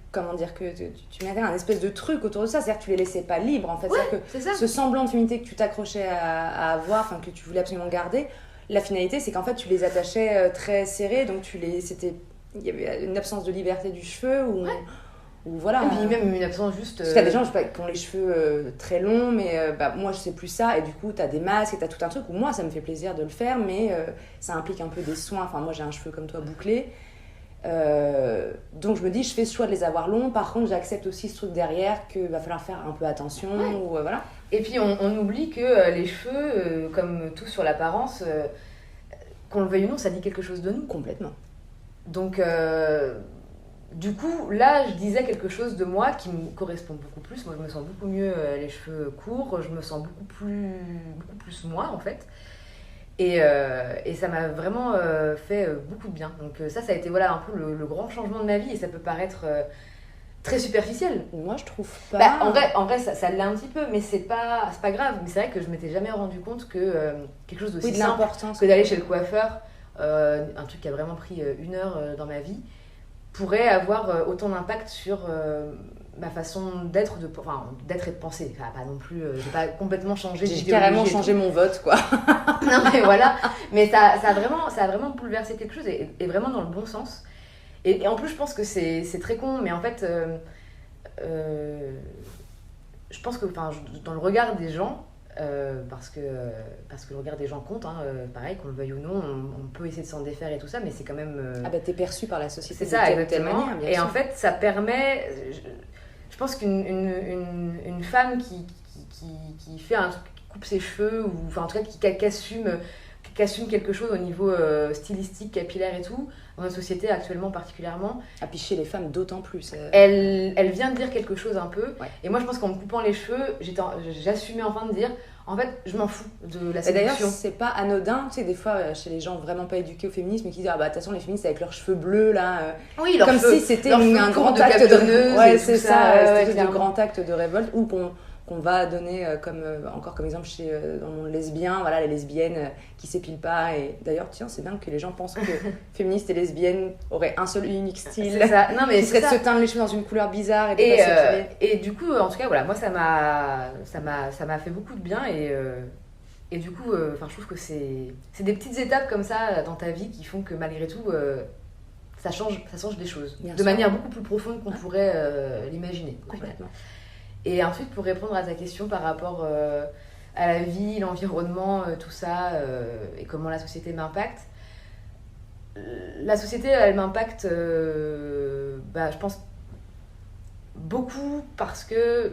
mettais un espèce de truc autour de ça, c'est-à-dire que tu les laissais pas libres, en fait. Ouais, c'est-à-dire que c'est ça. Ce semblant de féminité que tu t'accrochais à avoir, enfin, que tu voulais absolument garder, la finalité, c'est qu'en fait, tu les attachais très serrés, donc il y avait une absence de liberté du cheveu, où Ou voilà. Et puis même une absence juste... Parce qu'il y a des gens, je sais pas, qui ont les cheveux très longs, mais moi je sais plus ça, et du coup t'as des masques et t'as tout un truc où moi ça me fait plaisir de le faire, mais ça implique un peu des soins. Enfin, moi j'ai un cheveu comme toi bouclé. Donc je me dis, je fais ce choix de les avoir longs, par contre j'accepte aussi ce truc derrière qu'il va falloir faire un peu attention. Ou, voilà. Et puis on oublie que les cheveux, comme tout sur l'apparence, qu'on le veuille ou non, ça dit quelque chose de nous. Complètement. Donc du coup, là je disais quelque chose de moi qui me correspond beaucoup plus. Moi je me sens beaucoup mieux les cheveux courts, je me sens beaucoup plus moi en fait. Et ça m'a vraiment fait beaucoup de bien. Donc ça a été voilà, un peu le grand changement de ma vie, et ça peut paraître très superficiel. Moi je trouve pas... En vrai ça l'est un petit peu, mais c'est pas grave. Mais c'est vrai que je m'étais jamais rendu compte que quelque chose d'aussi simple que d'aller chez le coiffeur, un truc qui a vraiment pris 1 heure dans ma vie, pourrait avoir autant d'impact sur ma façon d'être et de penser. Enfin, pas non plus, j'ai pas complètement changé d'idéologie. J'ai carrément changé mon vote, quoi. Non mais voilà, mais ça a vraiment bouleversé quelque chose, et vraiment dans le bon sens. Et en plus je pense que c'est très con, mais en fait je pense que dans le regard des gens, parce que le regard des gens compte, hein, pareil, qu'on le veuille ou non, on peut essayer de s'en défaire et tout ça, mais c'est quand même... t'es perçu par la société. C'est ça, de telle manière, bien et sûr. en fait ça permet... Je pense qu'une femme qui fait un truc, qui coupe ses cheveux, ou en tout cas qui assume quelque chose au niveau stylistique, capillaire et tout, dans notre société actuellement particulièrement. Et puis chez les femmes d'autant plus. Elle vient de dire quelque chose un peu, ouais. Et moi je pense qu'en me coupant les cheveux, j'assumais enfin de dire, en fait je m'en fous de la séduction. Et d'ailleurs c'est pas anodin, tu sais, des fois chez les gens vraiment pas éduqués au féminisme, qui disent de toute façon les féministes avec leurs cheveux bleus là, oui, comme si c'était un grand acte de... Ouais, c'est ça, c'était un grand acte de révolte, ou qu'on va donner comme exemple dans le monde lesbien, voilà, les lesbiennes qui s'épilent pas. Et d'ailleurs, tiens, c'est dingue que les gens pensent que féministes et lesbiennes auraient un seul unique style. C'est ça. Non, mais qui serait de se teindre les cheveux dans une couleur bizarre et de pas s'épiler. Et du coup, en tout cas, voilà, moi ça m'a fait beaucoup de bien, et du coup, je trouve que c'est des petites étapes comme ça dans ta vie qui font que malgré tout, ça change des choses de manière beaucoup plus profonde qu'on pourrait l'imaginer. Complètement. Et ensuite, pour répondre à ta question par rapport à la vie, l'environnement, tout ça, et comment la société m'impacte, la société, elle m'impacte, je pense, beaucoup, parce que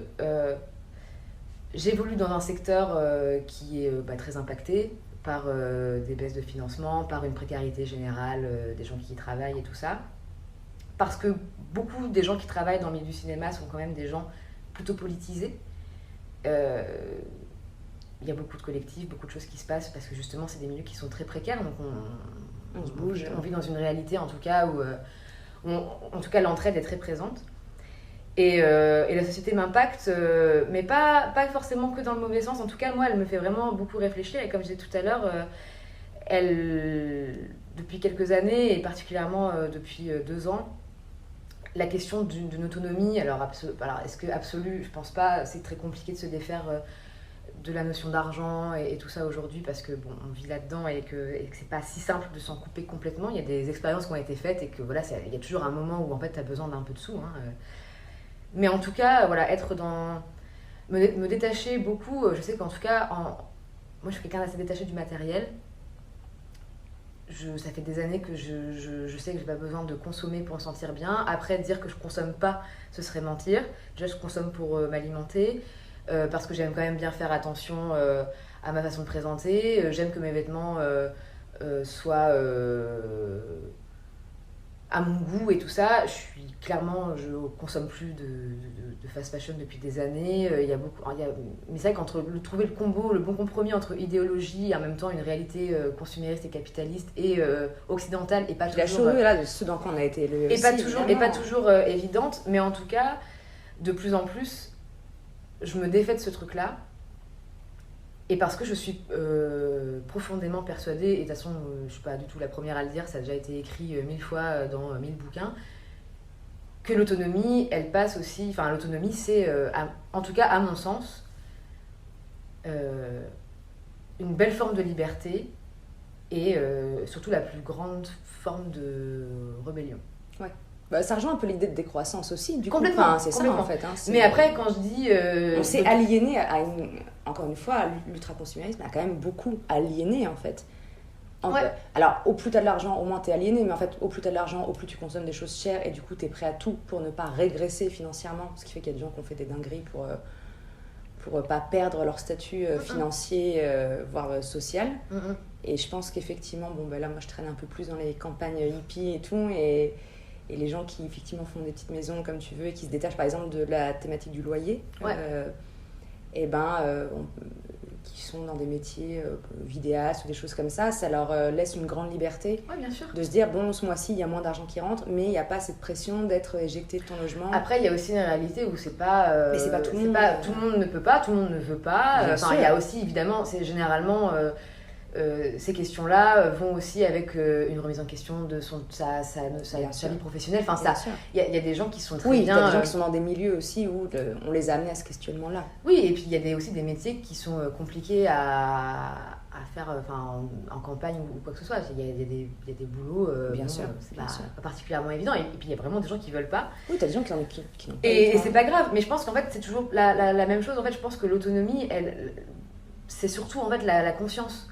j'évolue dans un secteur qui est très impacté par des baisses de financement, par une précarité générale des gens qui y travaillent et tout ça. Parce que beaucoup des gens qui travaillent dans le milieu du cinéma sont quand même des gens plutôt politisés. Il y a beaucoup de collectifs, beaucoup de choses qui se passent, parce que justement c'est des milieux qui sont très précaires, donc on se bouge, on vit dans une réalité en tout cas où en tout cas l'entraide est très présente, et la société m'impacte, mais pas forcément que dans le mauvais sens. En tout cas moi elle me fait vraiment beaucoup réfléchir, et comme je disais tout à l'heure, elle, depuis quelques années, et particulièrement depuis 2 ans, la question d'une autonomie, alors est-ce que absolue, je pense pas, c'est très compliqué de se défaire de la notion d'argent et tout ça aujourd'hui, parce que bon, on vit là-dedans, et que c'est pas si simple de s'en couper complètement. Il y a des expériences qui ont été faites, et que voilà, il y a toujours un moment où en fait tu as besoin d'un peu de sous, hein. Mais en tout cas, voilà, être dans... me détacher beaucoup, je sais qu'en tout cas, moi je suis quelqu'un d'assez détaché du matériel. Ça fait des années que je sais que j'ai pas besoin de consommer pour me sentir bien. Après, dire que je consomme pas, ce serait mentir. Déjà, je consomme pour m'alimenter, parce que j'aime quand même bien faire attention à ma façon de présenter. J'aime que mes vêtements soient à mon goût et tout ça. Je consomme plus de fast fashion depuis des années. Mais c'est vrai qu'entre trouver le bon compromis entre idéologie et en même temps une réalité consumériste et capitaliste et occidentale, et pas toujours... La chose là de ce dans quoi on a été élevé aussi, pas toujours évidente, mais en tout cas, de plus en plus, je me défais de ce truc-là. Et parce que je suis profondément persuadée, et de toute façon je ne suis pas du tout la première à le dire, ça a déjà été écrit 1000 fois dans 1000 bouquins, que l'autonomie, elle passe aussi... l'autonomie, c'est, en tout cas à mon sens, une belle forme de liberté, et surtout la plus grande forme de rébellion. Ouais. Bah, ça rejoint un peu l'idée de décroissance aussi, du coup. Complètement, Enfin, c'est ça, complètement. en fait. Hein, Mais après, quand je dis... on s'est aliéné encore une fois, l'ultra-consumérisme a quand même beaucoup aliéné, en fait. Alors, au plus t'as de l'argent, au moins t'es aliéné, mais en fait, au plus t'as de l'argent, au plus tu consommes des choses chères, et du coup, t'es prêt à tout pour ne pas régresser financièrement, ce qui fait qu'il y a des gens qui ont fait des dingueries pour pas perdre leur statut financier, voire social. Et je pense qu'effectivement, là, moi, je traîne un peu plus dans les campagnes hippies et tout, et les gens qui, effectivement, font des petites maisons comme tu veux, et qui se détachent, par exemple, de la thématique du loyer, qui sont dans des métiers vidéastes ou des choses comme ça leur laisse une grande liberté bien sûr. de se dire bon, ce mois-ci il y a moins d'argent qui rentre, mais il n'y a pas cette pression d'être éjecté de ton logement. Après il y a aussi une réalité où c'est pas, mais c'est pas tout le monde. Tout le monde ne peut pas, tout le monde ne veut pas. Il y a aussi évidemment, c'est généralement ces questions-là vont aussi avec une remise en question de sa vie professionnelle. Il y a des gens qui sont très bien... Oui, il y a des gens qui sont dans des milieux aussi où on les a amenés à ce questionnement-là. Oui, et puis il y a aussi des métiers qui sont compliqués à faire en campagne ou quoi que ce soit. Il y a des boulots, bien sûr, c'est pas particulièrement évident. Et puis il y a vraiment des gens qui veulent pas. Oui, t'as des gens qui n'ont pas. Et c'est pas grave, mais je pense qu'en fait c'est toujours la même chose. En fait, je pense que l'autonomie, c'est surtout en fait la conscience.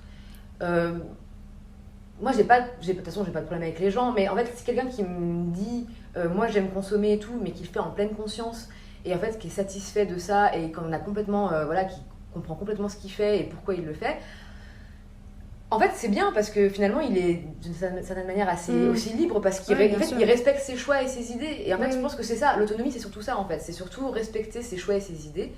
Moi de toute façon j'ai pas de problème avec les gens, mais en fait c'est quelqu'un qui me dit moi j'aime consommer et tout, mais qui le fait en pleine conscience et en fait qui est satisfait de ça et qu'on a complètement qui comprend complètement ce qu'il fait et pourquoi il le fait. En fait c'est bien parce que finalement il est d'une certaine manière assez aussi libre parce qu'il il respecte ses choix et ses idées et en fait je pense que c'est ça, l'autonomie c'est surtout ça en fait, c'est surtout respecter ses choix et ses idées.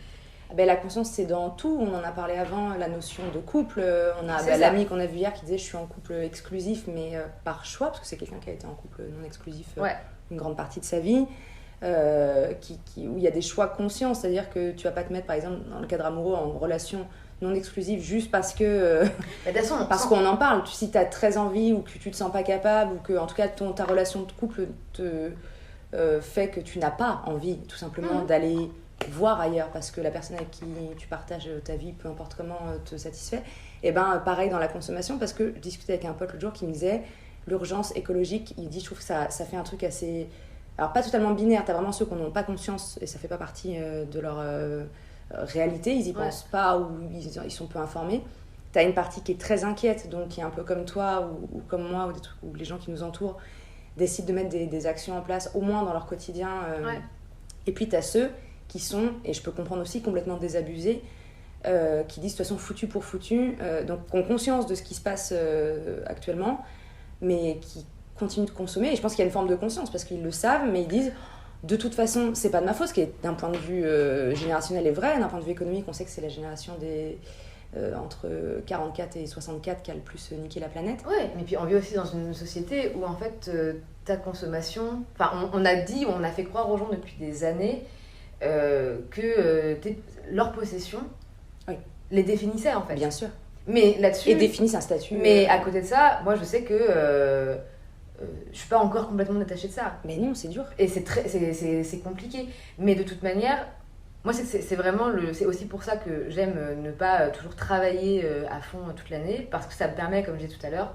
La conscience, c'est dans tout. On en a parlé avant, la notion de couple. On a l'ami qu'on a vu hier qui disait je suis en couple exclusif, mais par choix, parce que c'est quelqu'un qui a été en couple non exclusif une grande partie de sa vie, où il y a des choix conscients. C'est-à-dire que tu vas pas te mettre, par exemple, dans le cadre amoureux, en relation non exclusive juste parce que parce qu'on en parle. Si tu as très envie ou que tu te sens pas capable ou que, en tout cas, ta relation de couple te fait que tu n'as pas envie, tout simplement, d'aller voir ailleurs parce que la personne avec qui tu partages ta vie, peu importe comment, te satisfait. Et pareil dans la consommation, parce que je discutais avec un pote l'autre jour qui me disait l'urgence écologique, il dit je trouve que ça fait un truc assez, alors pas totalement binaire, t'as vraiment ceux qui n'ont pas conscience et ça fait pas partie de leur réalité, ils y pensent pas ou ils sont peu informés. T'as une partie qui est très inquiète, donc qui est un peu comme toi ou comme moi ou les gens qui nous entourent décident de mettre des actions en place au moins dans leur quotidien. Et puis t'as ceux qui sont, et je peux comprendre aussi, complètement désabusés, qui disent de toute façon foutu pour foutu, donc qui ont conscience de ce qui se passe actuellement, mais qui continuent de consommer. Et je pense qu'il y a une forme de conscience, parce qu'ils le savent, mais ils disent de toute façon, c'est pas de ma faute, ce qui est d'un point de vue générationnel est vrai, d'un point de vue économique, on sait que c'est la génération des entre 44 et 64 qui a le plus niqué la planète. Ouais, mais puis on vit aussi dans une société où en fait ta consommation, on a dit, on a fait croire aux gens depuis des années que leur possession les définissait en fait. Bien sûr. Mais là-dessus, et définissent un statut. Mais à côté de ça, moi je sais que je suis pas encore complètement détachée de ça. Mais non, c'est dur. Et c'est compliqué. Mais de toute manière, moi c'est vraiment c'est aussi pour ça que j'aime ne pas toujours travailler à fond toute l'année, parce que ça me permet, comme je disais tout à l'heure,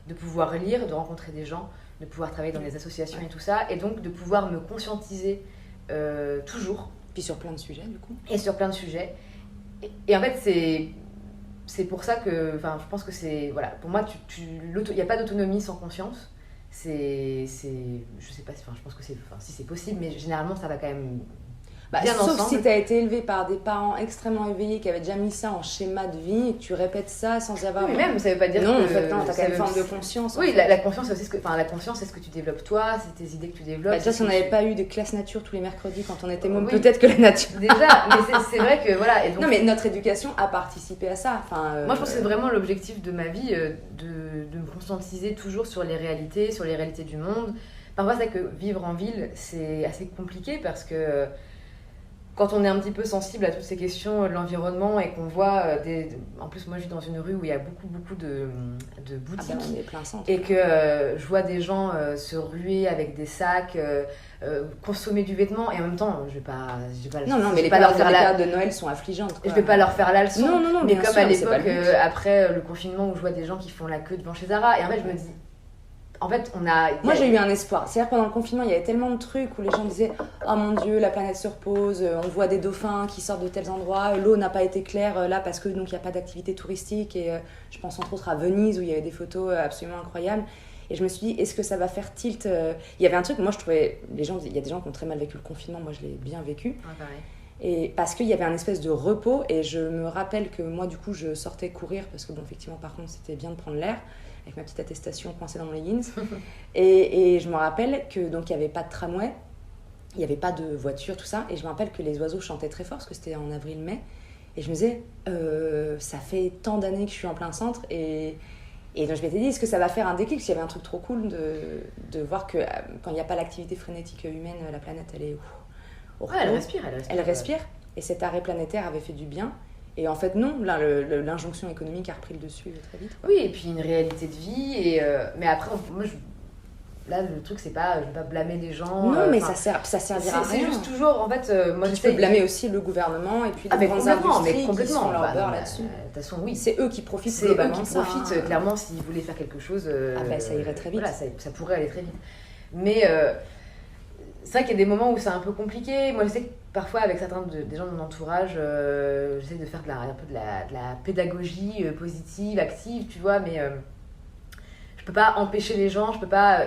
de pouvoir lire, de rencontrer des gens, de pouvoir travailler dans des associations et tout ça, et donc de pouvoir me conscientiser toujours. Puis sur plein de sujets, du coup. Et sur plein de sujets. Et en fait, c'est pour ça que, je pense que c'est, voilà, pour moi, il n'y a pas d'autonomie sans conscience. Je sais pas, je pense que si c'est possible, mais généralement, ça va quand même bien sauf ensemble. Si tu as été élevé par des parents extrêmement éveillés qui avaient déjà mis ça en schéma de vie et que tu répètes ça sans avoir... Oui, mais même, ça veut pas dire non, que... en fait, non, t'as quand même une forme de conscience. Oui, la conscience, c'est aussi la conscience, c'est ce que tu développes toi, c'est tes idées que tu développes. Déjà, si on n'avait pas eu de classe nature tous les mercredis quand on était môme, peut-être que la nature... Déjà, mais c'est vrai que, voilà... Et donc... Non, mais notre éducation a participé à ça. Moi, je pense que c'est vraiment l'objectif de ma vie, de me conscientiser toujours sur les réalités du monde. Parfois, c'est que vivre en ville, c'est assez compliqué parce que... Quand on est un petit peu sensible à toutes ces questions de l'environnement et qu'on voit en plus moi je vis dans une rue où il y a beaucoup de boutiques, on est plein centre, et que je vois des gens se ruer avec des sacs, consommer du vêtement, et en même temps je vais pas non mais les périodes de Noël sont affligeantes, quoi. Je vais pas leur faire la leçon, non, mais comme sûr, à l'époque après le confinement où je vois des gens qui font la queue devant chez Zara, et en fait je me dis en fait, Moi, j'ai eu un espoir. C'est-à-dire, pendant le confinement, il y avait tellement de trucs où les gens disaient « Oh mon Dieu, la planète se repose, on voit des dauphins qui sortent de tels endroits, l'eau n'a pas été claire là parce que donc il n'y a pas d'activité touristique. » Et je pense entre autres à Venise où il y avait des photos absolument incroyables. Et je me suis dit, est-ce que ça va faire tilt Il y avait un truc, moi je trouvais, il y a des gens qui ont très mal vécu le confinement, moi je l'ai bien vécu. Ouais, pareil. Et parce qu'il y avait un espèce de repos, et je me rappelle que moi du coup je sortais courir, parce que bon effectivement par contre c'était bien de prendre l'air, avec ma petite attestation coincée dans mon leggings. et je me rappelle que donc il n'y avait pas de tramway, il n'y avait pas de voiture, tout ça, et je me rappelle que les oiseaux chantaient très fort, parce que c'était en avril-mai, et je me disais, ça fait tant d'années que je suis en plein centre, et donc je m'étais dit, est-ce que ça va faire un déclic? Parce qu'il y avait un truc trop cool de voir que quand il n'y a pas l'activité frénétique humaine, la planète, elle est au repos. Ouais, elle respire. Et cet arrêt planétaire avait fait du bien. Et en fait, non, là, l'injonction économique a repris le dessus très vite. Quoi. Oui, et puis une réalité de vie. Mais après, moi, là, le truc, c'est pas... Je vais pas blâmer les gens. Non, mais ça servira à rien. C'est juste toujours, en fait... moi, tu peux blâmer aussi le gouvernement et puis les grandes industries qui font leur beurre là-dessus. De toute façon, oui. C'est eux qui profitent. C'est eux qui profitent. Clairement, s'ils voulaient faire quelque chose... ça irait très vite. Voilà, ça pourrait aller très vite. Mais c'est vrai qu'il y a des moments où c'est un peu compliqué. Moi, je sais que parfois, avec certains des gens de mon entourage, j'essaie de faire un peu de la pédagogie positive, active, tu vois, mais... je peux pas empêcher les gens, je peux pas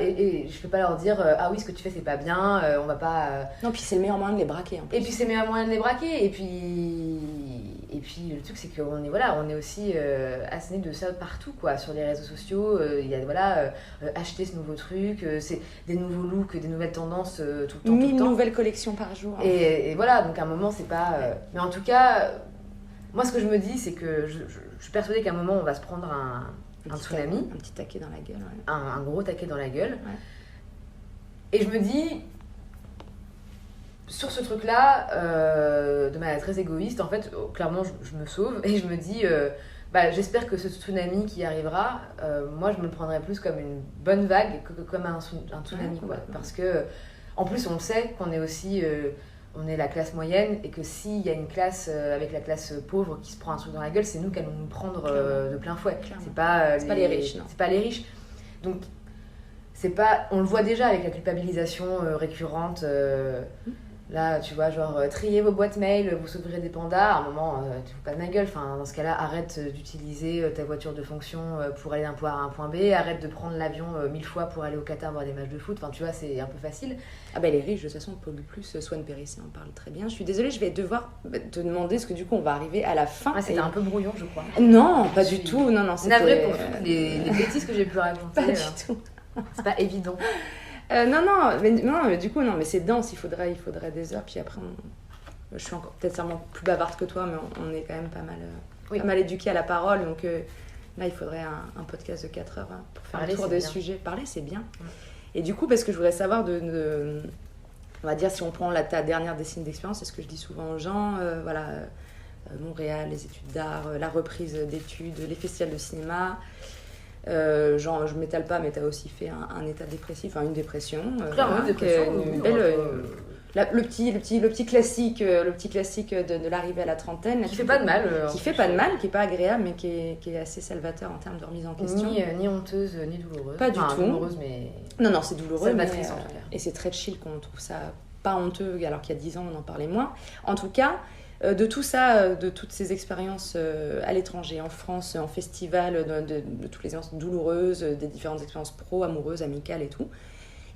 leur dire ah oui, ce que tu fais c'est pas bien, on va pas non, puis c'est le meilleur moyen de les braquer en plus. Et puis c'est le meilleur moyen de les braquer, et puis le truc c'est qu'on est aussi asséné de ça partout quoi, sur les réseaux sociaux. Il y a acheter ce nouveau truc, c'est des nouveaux looks, des nouvelles tendances tout le temps. 1000 nouvelles collections par jour. Et voilà, donc à un moment c'est pas mais en tout cas moi ce que je me dis c'est que je suis persuadée qu'à un moment on va se prendre un tsunami. Un petit taquet dans la gueule. Ouais. Un gros taquet dans la gueule. Ouais. Et je me dis, sur ce truc-là, de manière très égoïste, en fait, clairement, je me sauve. Et je me dis, j'espère que ce tsunami qui arrivera, moi, je me le prendrai plus comme une bonne vague que comme un tsunami. Quoi. Parce que, en plus, on le sait qu'on est aussi... on est la classe moyenne et que s'il y a une classe avec la classe pauvre qui se prend un truc dans la gueule, c'est nous qui allons nous prendre de plein fouet. C'est pas les riches, non. C'est pas les riches. Donc, c'est pas... On le voit déjà avec la culpabilisation récurrente. Là, tu vois, genre, triez vos boîtes mail, vous sauverez des pandas. À un moment, tu fous pas de ma gueule. Enfin, dans ce cas-là, arrête d'utiliser ta voiture de fonction pour aller d'un point A à un point B. Arrête de prendre l'avion 1000 fois pour aller au Qatar voir des matchs de foot. Enfin, tu vois, c'est un peu facile. Ah ben les riches, de toute façon, polluent plus. Swan Périssé en parle très bien. Je suis désolée, je vais devoir te demander, parce que du coup, on va arriver à la fin. Ah, c'était un peu brouillon, je crois. Non, pas du tout. Non, c'était... Navrée pour toutes les bêtises que j'ai pu raconter. Pas du tout. C'est pas évident. Non, mais du coup, non, mais c'est dense, il faudrait des heures, puis après, je suis encore peut-être sûrement plus bavarde que toi, mais on est quand même pas mal éduqués à la parole, donc là, il faudrait un podcast de 4 heures pour faire le tour des sujets. Parler, c'est bien. Ouais. Et du coup, parce que je voudrais savoir on va dire, si on prend ta dernière décennie d'expérience, c'est ce que je dis souvent aux gens, Montréal, les études d'art, la reprise d'études, les festivals de cinéma... genre je m'étale pas, mais t'as aussi fait un état dépressif, une dépression. Clairement, une dépression. Le petit classique, de l'arrivée à la trentaine. Qui fait pas de mal. Qui fait pas de mal, qui est pas agréable, mais qui est assez salvateur en termes de remise en question. Ni honteuse, ni douloureuse. Pas du tout. Douloureuse, mais... Non, c'est douloureux. Salvatrice en tout cas. Et c'est très chill qu'on trouve ça pas honteux, alors qu'il y a 10 ans on en parlait moins. En tout cas, de tout ça, de toutes ces expériences à l'étranger, en France, en festival, de toutes les expériences douloureuses, des différentes expériences pro, amoureuses, amicales et tout.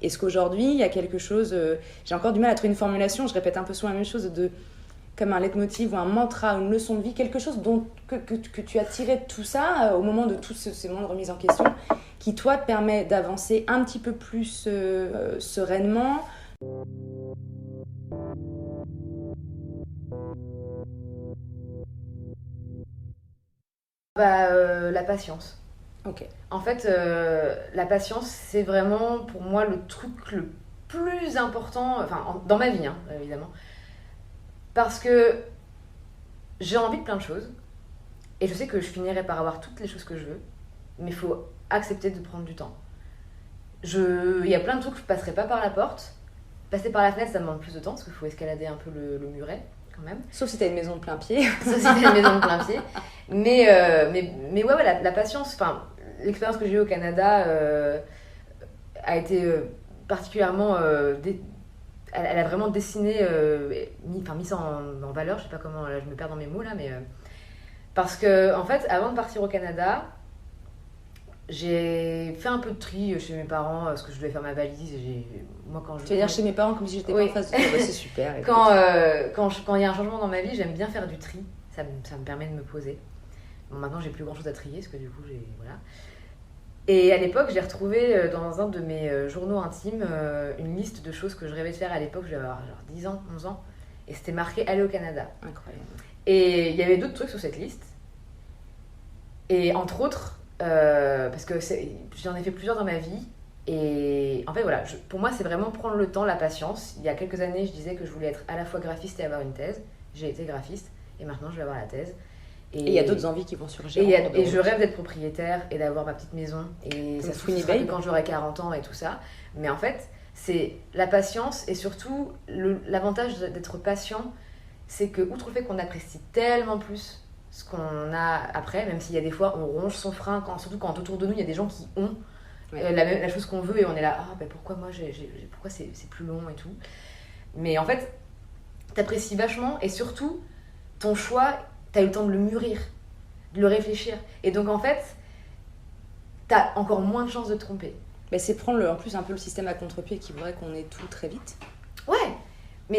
Est-ce qu'aujourd'hui, il y a quelque chose... j'ai encore du mal à trouver une formulation, je répète un peu souvent la même chose, comme un leitmotiv ou un mantra, une leçon de vie, quelque chose que tu as tiré de tout ça, au moment de tous ces moments de remise en question, qui, toi, te permet d'avancer un petit peu plus sereinement. La patience. Ok. En fait, la patience, c'est vraiment pour moi le truc le plus important, dans ma vie, évidemment. Parce que j'ai envie de plein de choses. Et je sais que je finirai par avoir toutes les choses que je veux. Mais il faut accepter de prendre du temps. Il y a plein de trucs que je ne passerai pas par la porte. Passer par la fenêtre, ça me demande plus de temps parce qu'il faut escalader un peu le muret. Quand même. Sauf si t'as une maison de plein pied. Sauf si t'as une maison de plein pied. Mais la patience, l'expérience que j'ai eue au Canada a été particulièrement... Elle a vraiment dessiné, mis ça en valeur, je sais pas comment, là, je me perds dans mes mots là, mais... parce que, en fait, avant de partir au Canada, j'ai fait un peu de tri chez mes parents, parce que je devais faire ma valise. Tu veux dire chez mes parents comme si j'étais pas en face de toi, c'est super. Quand il y a un changement dans ma vie, j'aime bien faire du tri, ça me permet de me poser. Bon, maintenant, j'ai plus grand chose à trier, parce que du coup, voilà. Et à l'époque, j'ai retrouvé dans un de mes journaux intimes une liste de choses que je rêvais de faire à l'époque. Je devais avoir genre 10 ans, 11 ans. Et c'était marqué « Aller au Canada ». Incroyable. Et il y avait d'autres trucs sur cette liste. Et entre autres, parce que j'en ai fait plusieurs dans ma vie. Et en fait, voilà, pour moi, c'est vraiment prendre le temps, la patience. Il y a quelques années, je disais que je voulais être à la fois graphiste et avoir une thèse. J'ai été graphiste et maintenant, je vais avoir la thèse. Et il y a d'autres envies qui vont surgir. Et je rêve d'être propriétaire et d'avoir ma petite maison. Et ça se fera quand j'aurai 40 ans et tout ça. Mais en fait, c'est la patience et surtout l'avantage d'être patient, c'est que, outre le fait qu'on apprécie tellement plus ce qu'on a après, même s'il y a des fois on ronge son frein, surtout quand autour de nous il y a des gens qui ont la chose qu'on veut et on est là, pourquoi moi pourquoi c'est plus long et tout. Mais en fait, t'apprécies vachement et surtout ton choix, t'as eu le temps de le mûrir, de le réfléchir. Et donc en fait, t'as encore moins de chances de te tromper. Mais c'est prendre en plus un peu le système à contre-pied qui voudrait qu'on ait tout très vite. Ouais, mais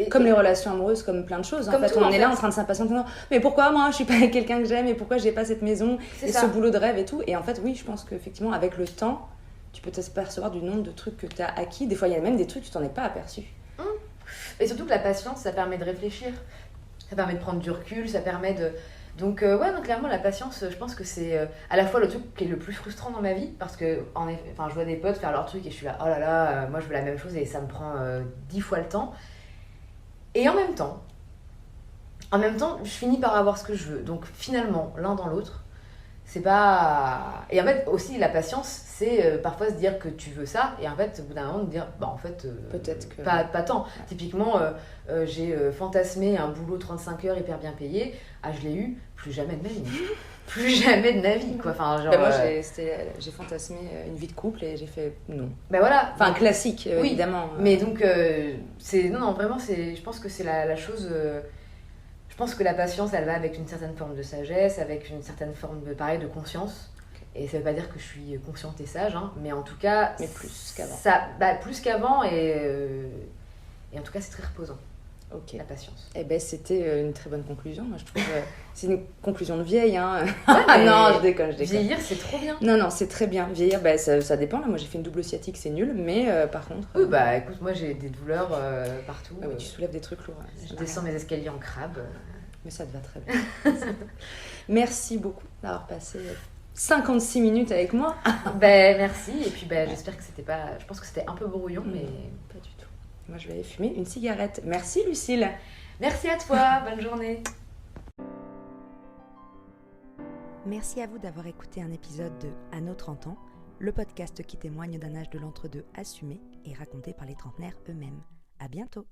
comme les relations amoureuses, comme plein de choses. En fait, on est là en train de s'impatienter. Mais pourquoi moi je suis pas avec quelqu'un que j'aime et pourquoi j'ai pas cette maison et ce boulot de rêve et tout. Et en fait, oui, je pense qu'effectivement, avec le temps, tu peux t'apercevoir du nombre de trucs que tu as acquis. Des fois, il y a même des trucs que tu t'en es pas aperçu. Et surtout que la patience, ça permet de réfléchir. Ça permet de prendre du recul, ça permet de... Donc, donc clairement, la patience, je pense que c'est à la fois le truc qui est le plus frustrant dans ma vie, parce que je vois des potes faire leur truc et je suis là, oh là là, moi je veux la même chose et ça me prend 10 fois le temps. Et en même temps, je finis par avoir ce que je veux. Donc finalement, l'un dans l'autre, c'est pas... Et en fait, aussi, la patience, c'est parfois se dire que tu veux ça, et en fait, au bout d'un moment, de dire, peut-être que... Pas tant. Ouais. Typiquement, j'ai fantasmé un boulot 35 heures hyper bien payé. Je l'ai eu, plus jamais de ma vie. Plus jamais de ma vie, quoi. Enfin, genre, moi, j'ai fantasmé une vie de couple et j'ai fait non. Voilà. Enfin, classique, oui, évidemment. Mais donc, c'est... Non, vraiment, je pense que c'est la chose... Je pense que la patience, elle va avec une certaine forme de sagesse, avec une certaine forme de conscience. Okay. Et ça veut pas dire que je suis consciente et sage, hein, mais en tout cas... Mais plus qu'avant. Plus qu'avant, et en tout cas, c'est très reposant. Ok. La patience. Eh ben, c'était une très bonne conclusion. Moi, je trouve c'est une conclusion de vieille. Hein. Ouais, non, je déconne. Vieillir, c'est trop bien. Non, c'est très bien. Vieillir, ça dépend. Là, moi, j'ai fait une double sciatique, c'est nul. Mais par contre... Oui, écoute, moi, j'ai des douleurs partout. Ah, tu soulèves des trucs lourds. Je descends mes escaliers en crabe. Mais ça te va très bien. Merci beaucoup d'avoir passé 56 minutes avec moi. Merci. Et puis, j'espère que c'était pas... Je pense que c'était un peu brouillon, mais... Pas du tout. Moi, je vais aller fumer une cigarette. Merci, Lucille. Merci à toi. Bonne journée. Merci à vous d'avoir écouté un épisode de À nos 30 ans, le podcast qui témoigne d'un âge de l'entre-deux assumé et raconté par les trentenaires eux-mêmes. À bientôt.